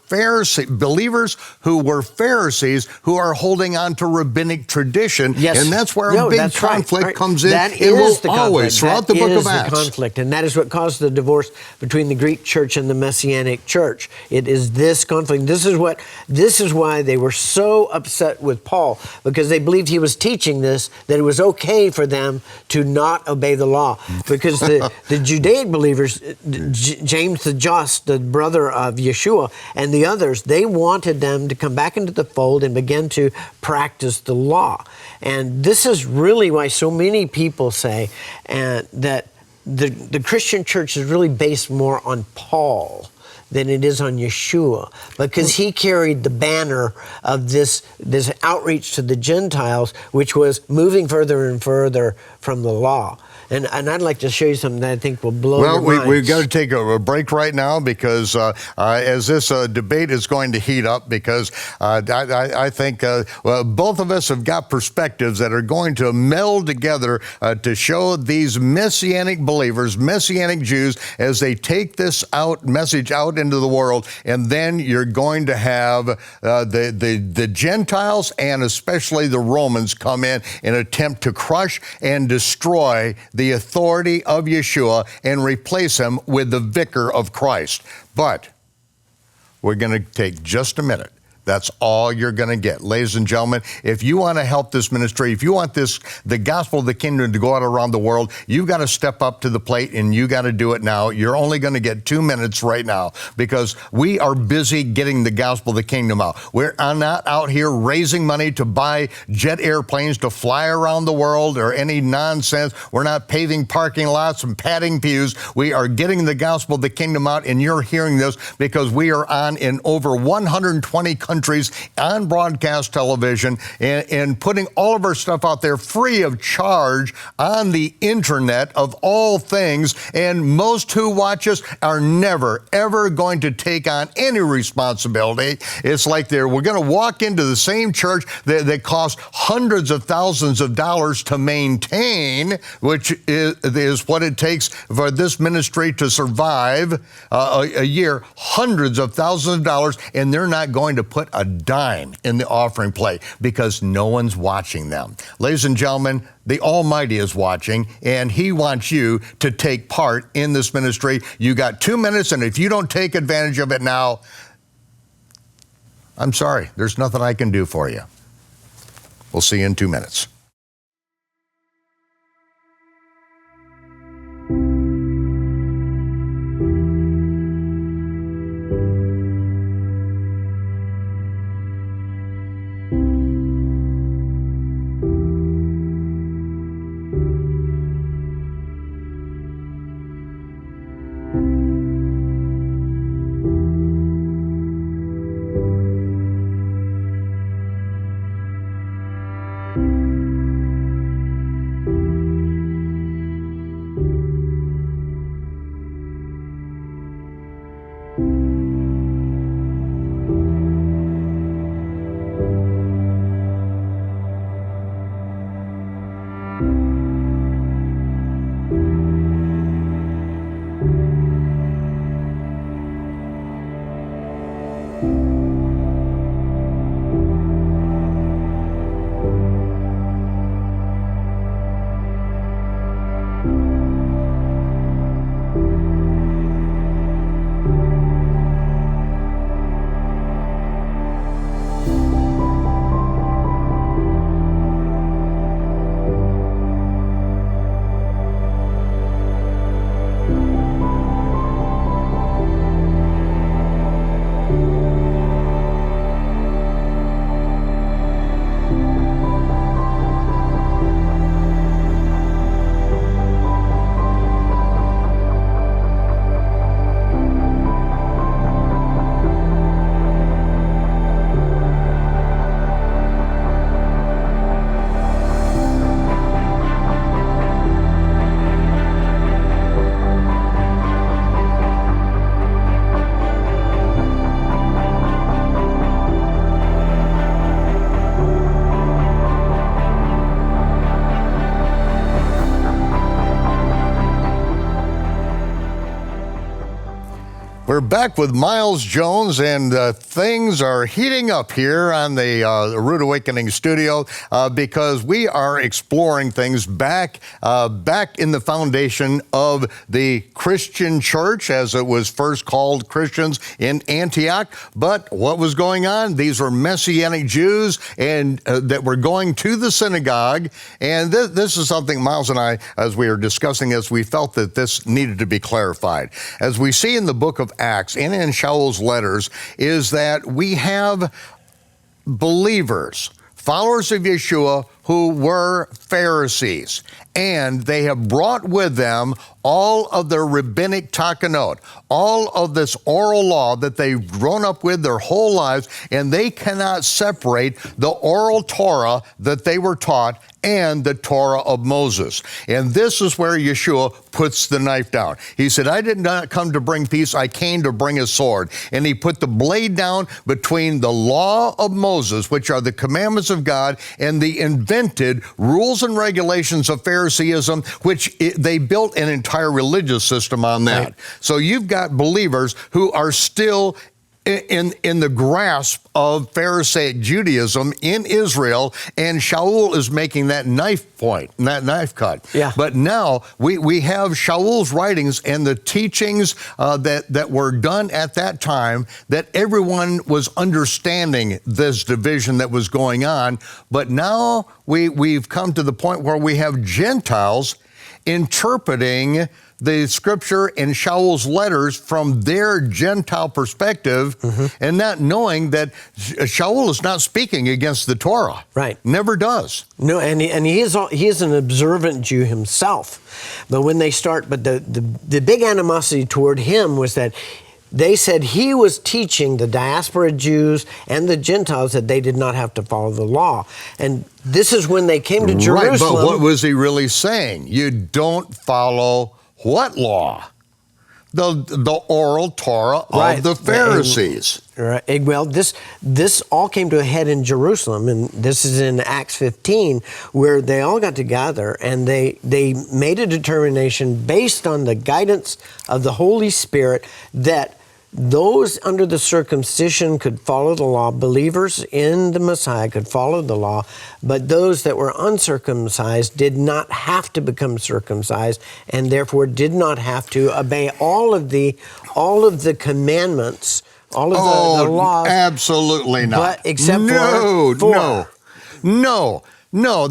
believers who were Pharisees who are holding on to rabbinic tradition. Yes. And that's where a big conflict comes in. That it will the always, throughout the book of Acts. The conflict, and that is what caused the divorce between the Greek church and the Messianic church. It is this conflict. This is why they were so upset with Paul, because they believed he was teaching this, that it was okay for them to not obey the law. Because the Judaic believers, James the Just, the brother of Yeshua, and the others, they wanted them to come back into the fold and begin to practice the law. And this is really why so many people say that the Christian church is really based more on Paul than it is on Yeshua, because he carried the banner of this outreach to the Gentiles, which was moving further and further from the law. And I'd like to show you something that I think will blow your mind. We've got to take a break right now, because as this debate is going to heat up, because I think both of us have got perspectives that are going to meld together to show these Messianic believers, Messianic Jews, as they take this message out into the world, and then you're going to have the Gentiles and especially the Romans come in and attempt to crush and destroy the authority of Yeshua and replace him with the vicar of Christ. But we're going to take just a minute. That's all you're going to get. Ladies and gentlemen, if you want to help this ministry, if you want the gospel of the kingdom to go out around the world, you've got to step up to the plate, and you got to do it now. You're only going to get 2 minutes right now, because we are busy getting the gospel of the kingdom out. We're not out here raising money to buy jet airplanes to fly around the world or any nonsense. We're not paving parking lots and padding pews. We are getting the gospel of the kingdom out, and you're hearing this because we are on in over 120 countries on broadcast television, and putting all of our stuff out there free of charge on the internet of all things. And most who watch us are never, ever going to take on any responsibility. It's like we're going to walk into the same church that costs hundreds of thousands of dollars to maintain, which is what it takes for this ministry to survive a year, hundreds of thousands of dollars, and they're not going to put a dime in the offering plate because no one's watching them. Ladies and gentlemen, the Almighty is watching, and he wants you to take part in this ministry. You got 2 minutes, and if you don't take advantage of it now, I'm sorry, there's nothing I can do for you. We'll see you in 2 minutes. We're back with Miles Jones, and things are heating up here on the Rood Awakening studio because we are exploring things back in the foundation of the Christian church, as it was first called Christians in Antioch. But what was going on? These were Messianic Jews and that were going to the synagogue, and this is something Miles and I, as we were discussing this, we felt that this needed to be clarified. As we see in the book of Acts and in Shaul's letters, is that we have believers, followers of Yeshua, who were Pharisees, and they have brought with them all of their rabbinic takanot, all of this oral law that they've grown up with their whole lives, and they cannot separate the oral Torah that they were taught and the Torah of Moses. And this is where Yeshua puts the knife down. He said, I did not come to bring peace, I came to bring a sword. And he put the blade down between the law of Moses, which are the commandments of God, and the invented rules and regulations of Phariseeism, which they built an entire religious system on that. Right. So you've got believers who are still in the grasp of Pharisaic Judaism in Israel, and Shaul is making that knife point, that knife cut. Yeah. But now we have Shaul's writings and the teachings that were done at that time, that everyone was understanding this division that was going on. But now we've come to the point where we have Gentiles interpreting the scripture in Shaul's letters from their Gentile perspective, and not knowing that Shaul is not speaking against the Torah. Right. Never does. No, and he is an observant Jew himself. But when they start, the big animosity toward him was that they said he was teaching the diaspora Jews and the Gentiles that they did not have to follow the law. And this is when they came to Jerusalem. Right, but what was he really saying? You don't follow what law? The oral Torah of the Pharisees. Right. Well, this all came to a head in Jerusalem, and this is in Acts 15, where they all got together and they made a determination based on the guidance of the Holy Spirit that those under the circumcision could follow the law, believers in the Messiah could follow the law, but those that were uncircumcised did not have to become circumcised, and therefore did not have to obey all of the commandments, all of the laws. Absolutely not. But except for No,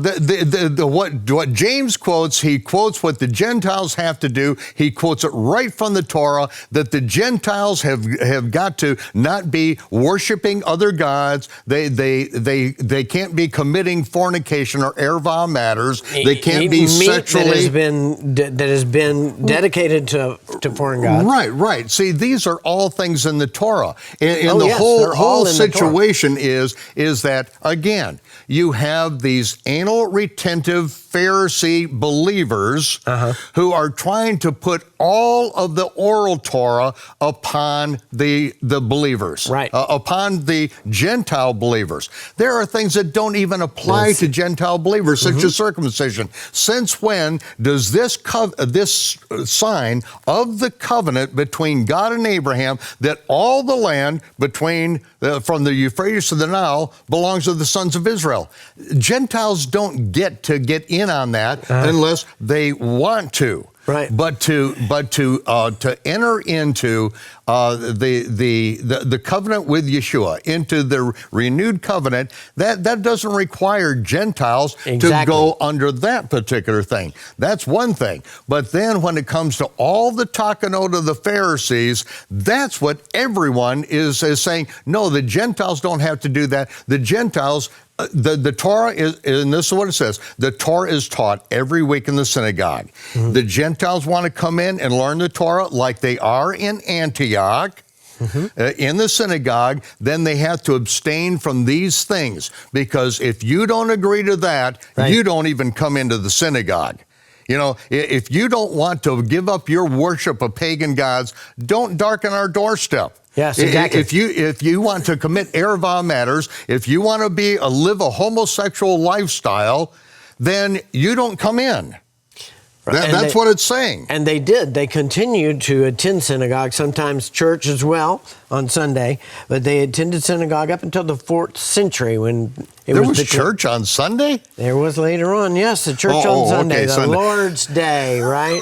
what James quotes, he quotes what the Gentiles have to do. He quotes it right from the Torah, that the Gentiles have got to not be worshiping other gods. They can't be committing fornication or erva matters. They can't be sexually that has been dedicated to foreign gods. Right. See, these are all things in the Torah. And the whole situation is that, again, you have these anal retentive Pharisee believers who are trying to put all of the oral Torah upon the believers, upon the Gentile believers. There are things that don't even apply to Gentile believers, such as circumcision. Since when does this sign of the covenant between God and Abraham, that all the land between from the Euphrates to the Nile belongs to the sons of Israel? Gentiles don't get in on that unless they want to. Right. But to enter into the covenant with Yeshua, into the renewed covenant, that doesn't require Gentiles to go under that particular thing. That's one thing. But then when it comes to all the takanot of the Pharisees, that's what everyone is saying. No, the Gentiles don't have to do that. The Gentiles, the Torah is, and this is what it says, the Torah is taught every week in the synagogue. The Gentiles want to come in and learn the Torah like they are in Antioch, in the synagogue, then they have to abstain from these things, because if you don't agree to that, you don't even come into the synagogue. You know, if you don't want to give up your worship of pagan gods, don't darken our doorstep. Yes, exactly. If you want to commit erva matters, if you want to live a homosexual lifestyle, then you don't come in. That's what it's saying. And they did. They continued to attend synagogue, sometimes church as well on Sunday, but they attended synagogue up until the 4th century when there was church on Sunday? There was later on, yes, the church on Sunday, the Sunday. Lord's Day, right?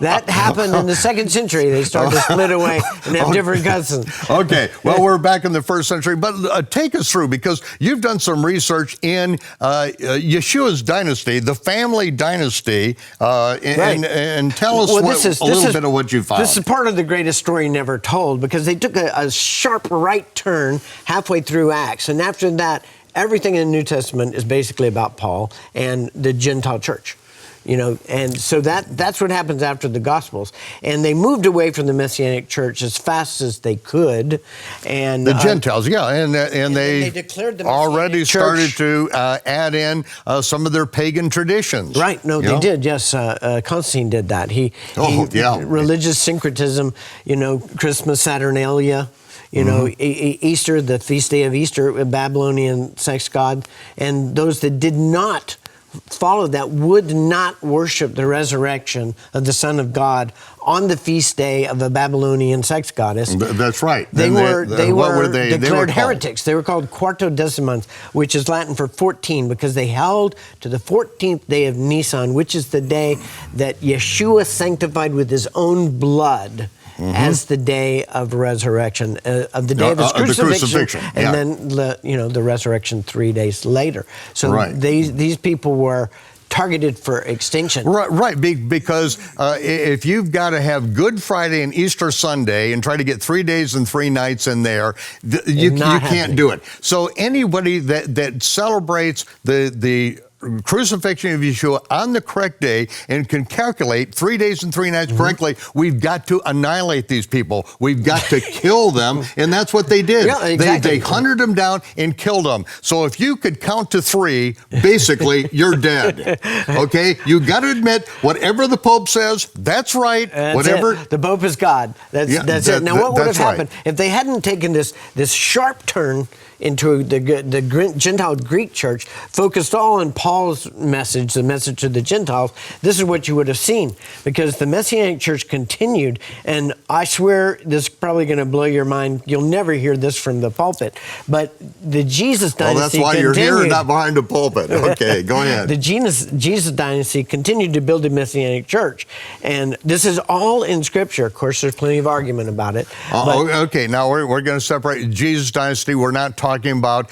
That happened in the 2nd century. They started to split away and have different customs. Okay, well, we're back in the 1st century, but take us through, because you've done some research in Yeshua's dynasty, the family dynasty, and tell us a little bit of what you found. This is part of the greatest story never told, because they took a sharp right turn halfway through Acts, and after that, everything in the New Testament is basically about Paul and the Gentile church. And so that's what happens after the Gospels. And they moved away from the Messianic church as fast as they could. And the Gentiles, and they declared the already Messianic started to add in some of their pagan traditions. Right, they did, yes. Constantine did that. Religious syncretism, Christmas, Saturnalia. Easter, the feast day of Easter, a Babylonian sex god, and those that did not follow that would not worship the resurrection of the Son of God on the feast day of a Babylonian sex goddess. That's right. They were declared called heretics. They were called quartodecimans, which is Latin for 14, because they held to the 14th day of Nisan, which is the day that Yeshua sanctified with his own blood. As the day of resurrection, of the day of his crucifixion, and then the resurrection 3 days later. So these people were targeted for extinction. Right, because if you've got to have Good Friday and Easter Sunday and try to get 3 days and 3 nights in there, you can't do it. So anybody that celebrates the crucifixion of Yeshua on the correct day and can calculate 3 days and 3 nights correctly, we've got to annihilate these people. We've got to kill them, and that's what they did. Yeah, exactly. They hunted them down and killed them. So if you could count to 3, basically, you're dead. Okay? You got to admit, whatever the Pope says, that's right. The Pope is God. That's it. Now, what would have happened if they hadn't taken this sharp turn into the Gentile Greek church, focused all on Paul's message, the message to the Gentiles? This is what you would have seen, because the Messianic church continued, and I swear this is probably going to blow your mind. You'll never hear this from the pulpit, but the Jesus dynasty that's why continued. You're here, not behind the pulpit. Okay, go ahead. The Jesus dynasty continued to build a Messianic church, and this is all in Scripture. Of course, there's plenty of argument about it. Okay, now we're going to separate Jesus dynasty. We're not talking about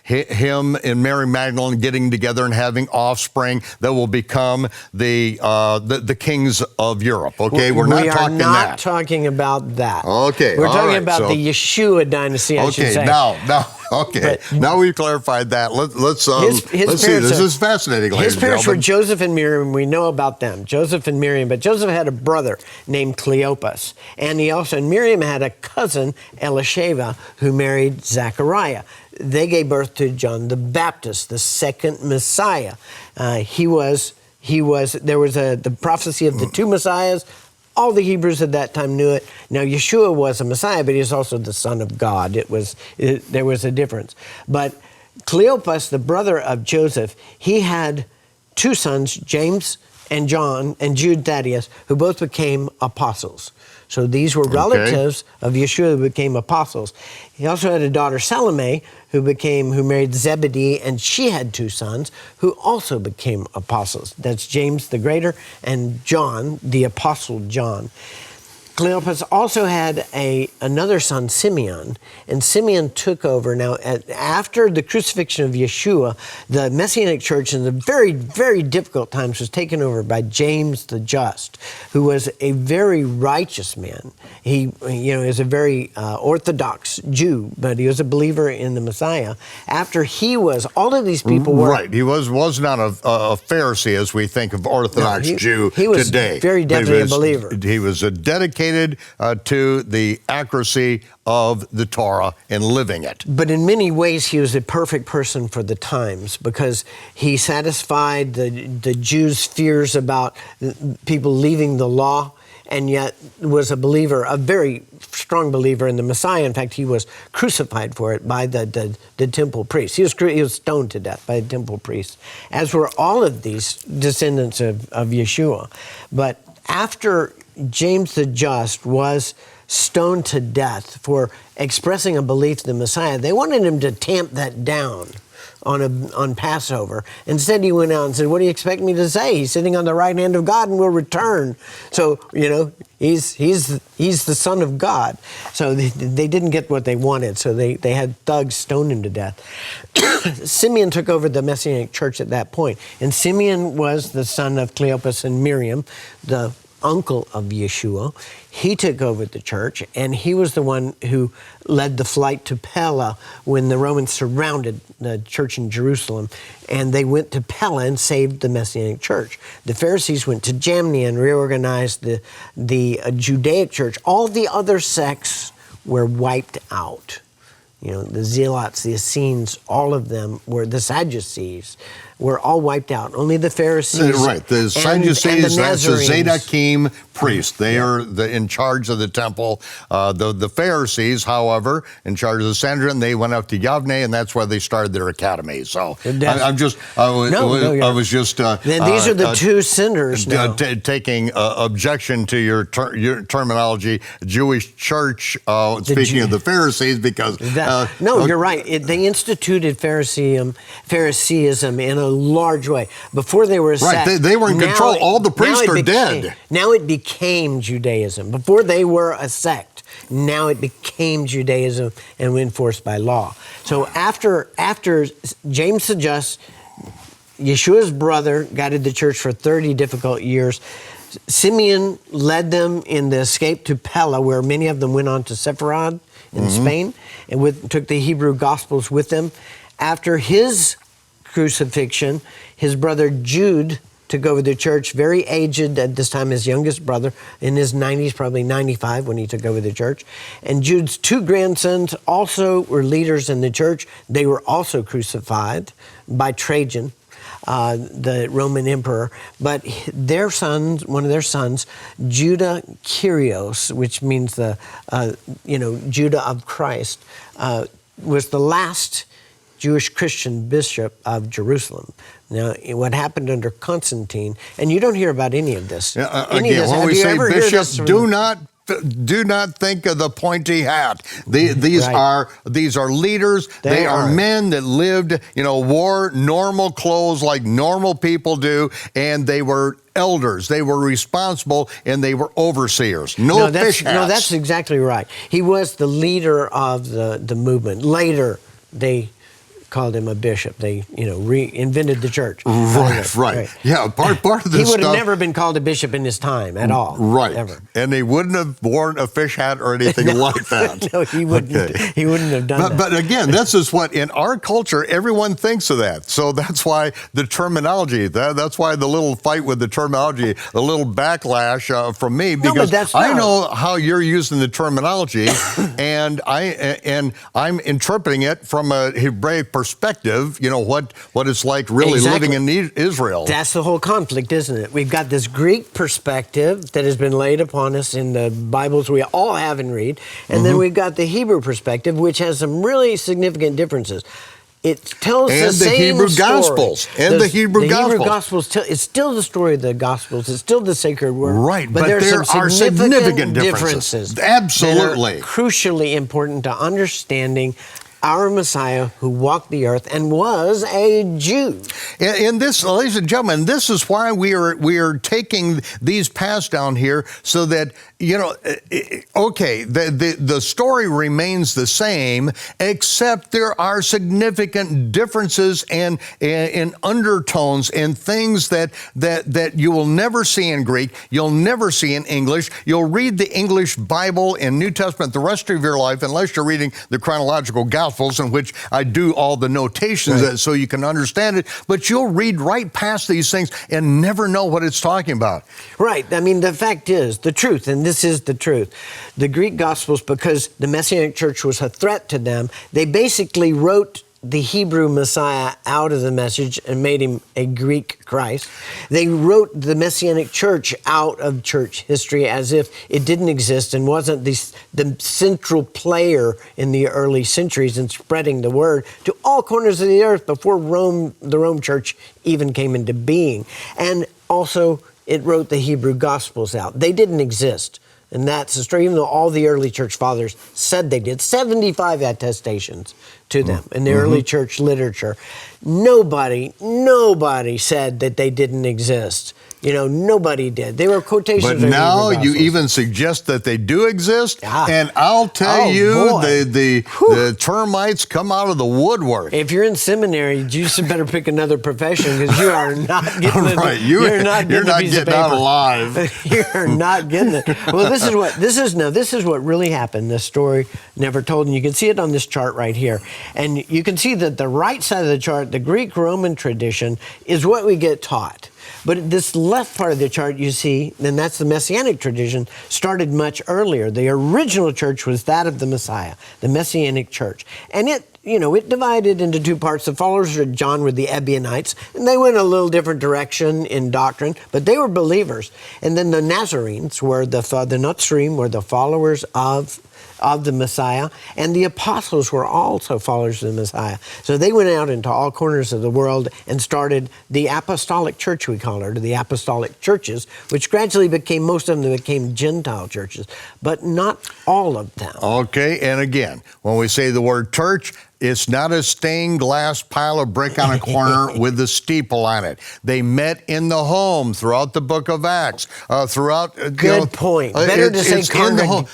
him and Mary Magdalene getting together and having offspring that will become the kings of Europe. Okay, we're not talking that. We are not talking about that. Okay, we're talking about the Yeshua dynasty. I should say. Now we've clarified that. Let's see. This is fascinating. His parents were Joseph and Miriam. We know about them, Joseph and Miriam. But Joseph had a brother named Cleopas, and Miriam had a cousin, Elisheva, who married Zechariah. They gave birth to John the Baptist, the second Messiah. There was the prophecy of the 2 Messiahs. All the Hebrews at that time knew it. Now, Yeshua was a Messiah, but he was also the Son of God. There was a difference. But Cleopas, the brother of Joseph, he had 2 sons, James and John, and Jude Thaddeus, who both became apostles. So these were relatives of Yeshua who became apostles. He also had a daughter, Salome, who married Zebedee, and she had 2 sons who also became apostles. That's James the Greater and John, the Apostle John. Cleopas also had another son, Simeon, and Simeon took over. Now, after the crucifixion of Yeshua, the Messianic church in the very, very difficult times was taken over by James the Just, who was a very righteous man. He is a very Orthodox Jew, but he was a believer in the Messiah. After all of these people were... Right, he was not a Pharisee as we think of Orthodox Jew today. He was very definitely a believer. He was a dedicated to the accuracy of the Torah and living it. But in many ways, he was a perfect person for the times, because he satisfied the Jews' fears about people leaving the law, and yet was a believer, a very strong believer in the Messiah. In fact, he was crucified for it by the temple priests. He was stoned to death by the temple priests, as were all of these descendants of Yeshua. But after James the Just was stoned to death for expressing a belief in the Messiah, they wanted him to tamp that down on Passover. Instead, he went out and said, "What do you expect me to say? He's sitting on the right hand of God and will return." So, he's the Son of God. So they didn't get what they wanted, so they had thugs stone him to death. Simeon took over the Messianic church at that point. And Simeon was the son of Cleopas and Miriam, the uncle of Yeshua. He took over the church, and he was the one who led the flight to Pella when the Romans surrounded the church in Jerusalem, and they went to Pella and saved the Messianic church. The Pharisees went to Jamnia and reorganized the Judaic church. All the other sects were wiped out. The Zealots, the Essenes, all of them were the Sadducees, were all wiped out. Only the Pharisees. Right, the Sadducees, and the that's the Nazarenes. Zadokim priests. They are in charge of the temple. The Pharisees, however, in charge of the Sanhedrin, they went up to Yavne, and that's where they started their academy. So I was just. Then these are the two sinners now. Taking objection to your terminology, Jewish church. Speaking of the Pharisees, because you're right. They instituted Phariseeism in a large way. Before they were a sect. Right, they were in control. All the priests are dead. Now it became Judaism. Before they were a sect. Now it became Judaism and enforced by law. So after James the Just, Yeshua's brother, guided the church for 30 difficult years. Simeon led them in the escape to Pella, where many of them went on to Sepharad in Spain, and took the Hebrew Gospels with them. After his crucifixion, his brother Jude took over the church, very aged at this time, his youngest brother, in his 90s, probably 95 when he took over the church. And Jude's two grandsons also were leaders in the church. They were also crucified by Trajan, the Roman emperor. But their sons, one of their sons, Judah Kyrios, which means Judah of Christ, was the last Jewish Christian bishop of Jerusalem. Now, what happened under Constantine, and you don't hear about any of this. When we say bishop, do not think of the pointy hat. These are leaders. They are men that lived, wore normal clothes like normal people do, and they were elders. They were responsible, and they were overseers. No fish hats. No, that's exactly right. He was the leader of the movement. Later, they called him a bishop. They, reinvented the church. Right. Yeah, part of this He would have never been called a bishop in his time at all. Right. Ever. And he wouldn't have worn a fish hat or anything like that. No, he wouldn't. Okay. He wouldn't have done that. But again, this is what, in our culture, everyone thinks of that. So that's why the terminology, that's why the little fight with the terminology, the little backlash from me, because I know how you're using the terminology, and I'm interpreting it from a Hebraic perspective, what it's like really living in Israel. That's the whole conflict, isn't it? We've got this Greek perspective that has been laid upon us in the Bibles we all have and read, and then we've got the Hebrew perspective, which has some really significant differences. It tells the same Hebrew story. Gospels. And the Hebrew Gospels. It's still the story of the Gospels. It's still the sacred word. Right, but there are significant differences. Absolutely. That are crucially important to understanding our Messiah who walked the earth and was a Jew. And this, ladies and gentlemen, this is why we are taking these paths down here, so that, the story remains the same, except there are significant differences and undertones and things that you will never see in Greek, you'll never see in English. You'll read the English Bible and New Testament the rest of your life, unless you're reading the chronological Gospels, in which I do all the notations so you can understand it, but you'll read right past these things and never know what it's talking about. Right. I mean, the fact is, the truth, and this is the truth, the Greek Gospels, because the Messianic church was a threat to them, they basically wrote the Hebrew Messiah out of the message and made him a Greek Christ. They wrote the Messianic church out of church history as if it didn't exist and wasn't the central player in the early centuries in spreading the word to all corners of the earth before the Rome church even came into being. And also, it wrote the Hebrew Gospels out. They didn't exist. And that's the story, even though all the early church fathers said they did. 75 attestations to them in the early church literature. Nobody said that they didn't exist. You know, nobody did. They were quotations. But now you even suggest that they do exist, and I'll tell the termites come out of the woodwork. If you're in seminary, you better pick another profession because you are not getting it. Right, you're not getting out alive. You're not getting it. Well, this is what really happened. This story never told, and you can see it on this chart right here. And you can see that the right side of the chart, the Greek-Roman tradition, is what we get taught. But this left part of the chart you see, and that's the Messianic tradition, started much earlier. The original church was that of the Messiah, the Messianic church. And it divided into two parts. The followers of John were the Ebionites, and they went a little different direction in doctrine, but they were believers. And then the Nazarenes were the Nazarene were the followers of the Messiah, and the apostles were also followers of the Messiah. So they went out into all corners of the world and started the apostolic church, we call it, or the apostolic churches, which gradually most of them became Gentile churches, but not all of them. Okay, and again, when we say the word church, it's not a stained glass pile of brick on a corner with a steeple on it. They met in the home throughout the book of Acts. Good point. Better to say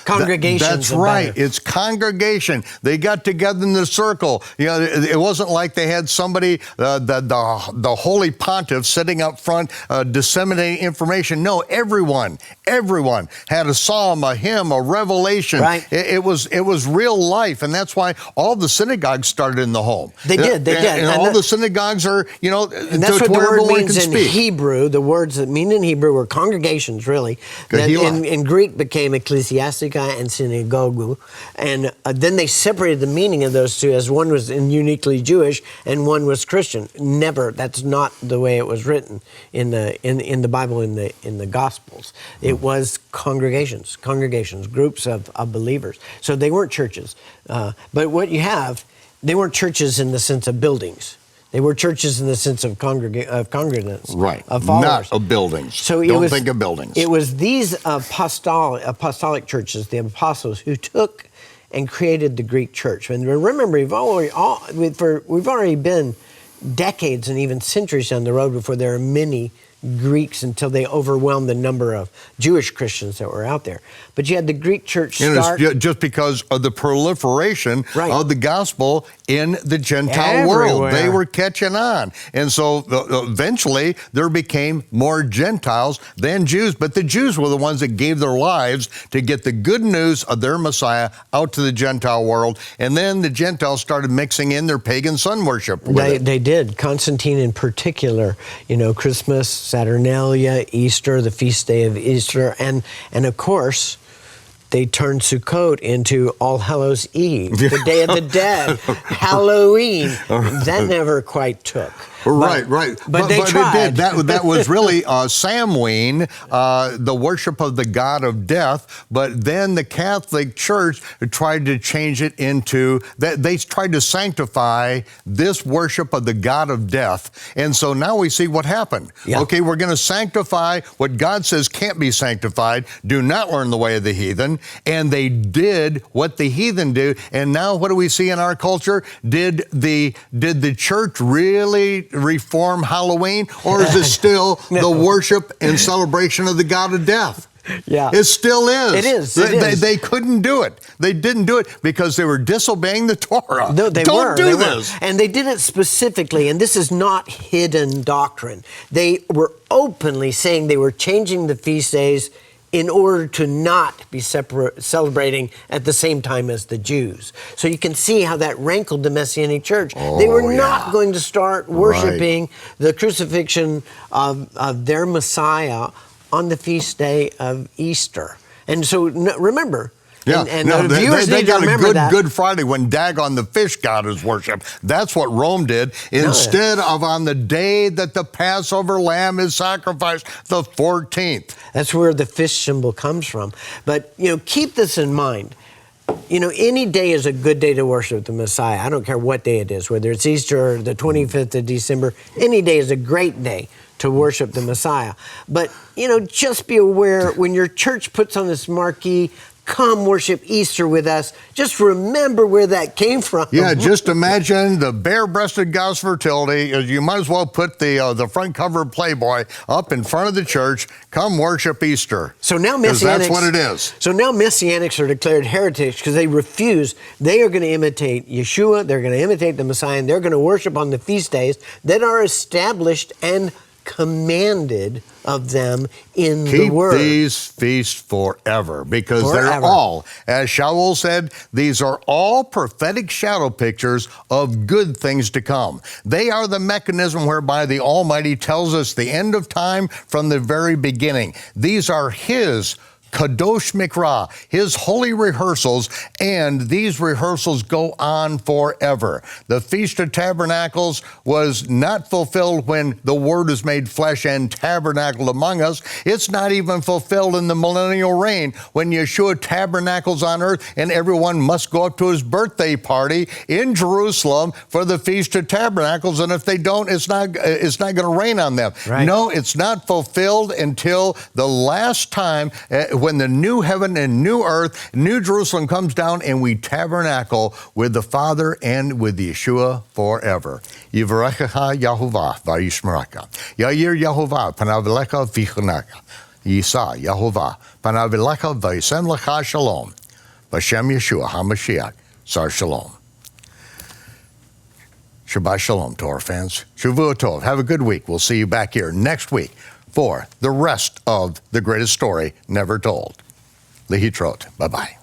congregations. That's right. Better. It's congregation. They got together in the circle. You know, it wasn't like they had somebody, the holy pontiff, sitting up front disseminating information. No, everyone had a psalm, a hymn, a revelation. Right. It was real life, and that's why all the synagogues started in the home. They did. And all the synagogues are, and that's what the word means in Hebrew. The words that mean in Hebrew were congregations, really. That in Greek became ecclesiastica and synagogu. And then they separated the meaning of those two as one was uniquely Jewish and one was Christian. Never. That's not the way it was written in the Bible, in the Gospels. It was congregations, groups of believers. So they weren't churches. But what you have, they weren't churches in the sense of buildings. They were churches in the sense of congregants. Right. Of followers. Not of buildings. So Don't think of buildings. It was these apostolic churches, the apostles, who took and created the Greek church. And remember, we've already been decades and even centuries down the road before there are many Greeks until they overwhelmed the number of Jewish Christians that were out there. But you had the Greek church start. And it's just because of the proliferation of the gospel in the Gentile world. They were catching on. And so eventually there became more Gentiles than Jews. But the Jews were the ones that gave their lives to get the good news of their Messiah out to the Gentile world. And then the Gentiles started mixing in their pagan sun worship with it. They did. Constantine in particular, Christmas, Saturnalia, Easter, the feast day of Easter, and of course, they turned Sukkot into All Hallows Eve, the Day of the Dead, Halloween. That never quite took. Right. But they tried. It did. That was really Samhain, the worship of the god of death. But then the Catholic Church tried to change it into that. They tried to sanctify this worship of the god of death. And so now we see what happened. Yeah. Okay, we're going to sanctify what God says can't be sanctified. Do not learn the way of the heathen. And they did what the heathen do. And now what do we see in our culture? Did the church really reform Halloween, or is it still the worship and celebration of the god of death? Yeah. It still is. It is. They couldn't do it. They didn't do it because they were disobeying the Torah. No, they Don't do this. And they did it specifically, and this is not hidden doctrine. They were openly saying they were changing the feast days in order to not be celebrating at the same time as the Jews. So you can see how that rankled the Messianic church. They were not going to start worshiping the crucifixion of their Messiah on the feast day of Easter. And so remember, Yeah, And the viewers they need to got remember a good that. Good Friday when daggone the fish god is worshipped. That's what Rome did. Instead of on the day that the Passover lamb is sacrificed, the 14th. That's where the fish symbol comes from. But, keep this in mind. Any day is a good day to worship the Messiah. I don't care what day it is, whether it's Easter or the 25th of December. Any day is a great day to worship the Messiah. But, just be aware when your church puts on this marquee, come worship Easter with us, just remember where that came from. Yeah, just imagine the bare-breasted God's fertility. You might as well put the front cover of Playboy up in front of the church. Come worship Easter. So now Messianics, that's Messianics, what it is. So now Messianics are declared heretics because they refuse. They are going to imitate Yeshua. They're going to imitate the Messiah. And they're going to worship on the feast days that are established and commanded of them in the Word. Keep these feasts forever, because they're all, as Shaul said, these are all prophetic shadow pictures of good things to come. They are the mechanism whereby the Almighty tells us the end of time from the very beginning. These are His Kadosh Mikra, His holy rehearsals, and these rehearsals go on forever. The Feast of Tabernacles was not fulfilled when the Word is made flesh and tabernacled among us. It's not even fulfilled in the millennial reign when Yeshua tabernacles on earth and everyone must go up to His birthday party in Jerusalem for the Feast of Tabernacles, and if they don't, it's not going to rain on them. Right. No, it's not fulfilled until the last time when the new heaven and new earth, New Jerusalem comes down and we tabernacle with the Father and with Yeshua forever. Yivarechecha Yahovah v'yishmeraka. Yair Yahovah panav elecha v'chonaka. Yisa Yahovah panav elecha v'yisem lecha shalom. B'shem Yeshua HaMashiach, Sar Shalom. Shabbat Shalom to our fans. Shavua Tov. Have a good week. We'll see you back here next week for the rest of the greatest story never told. Lehitrot. Bye-bye.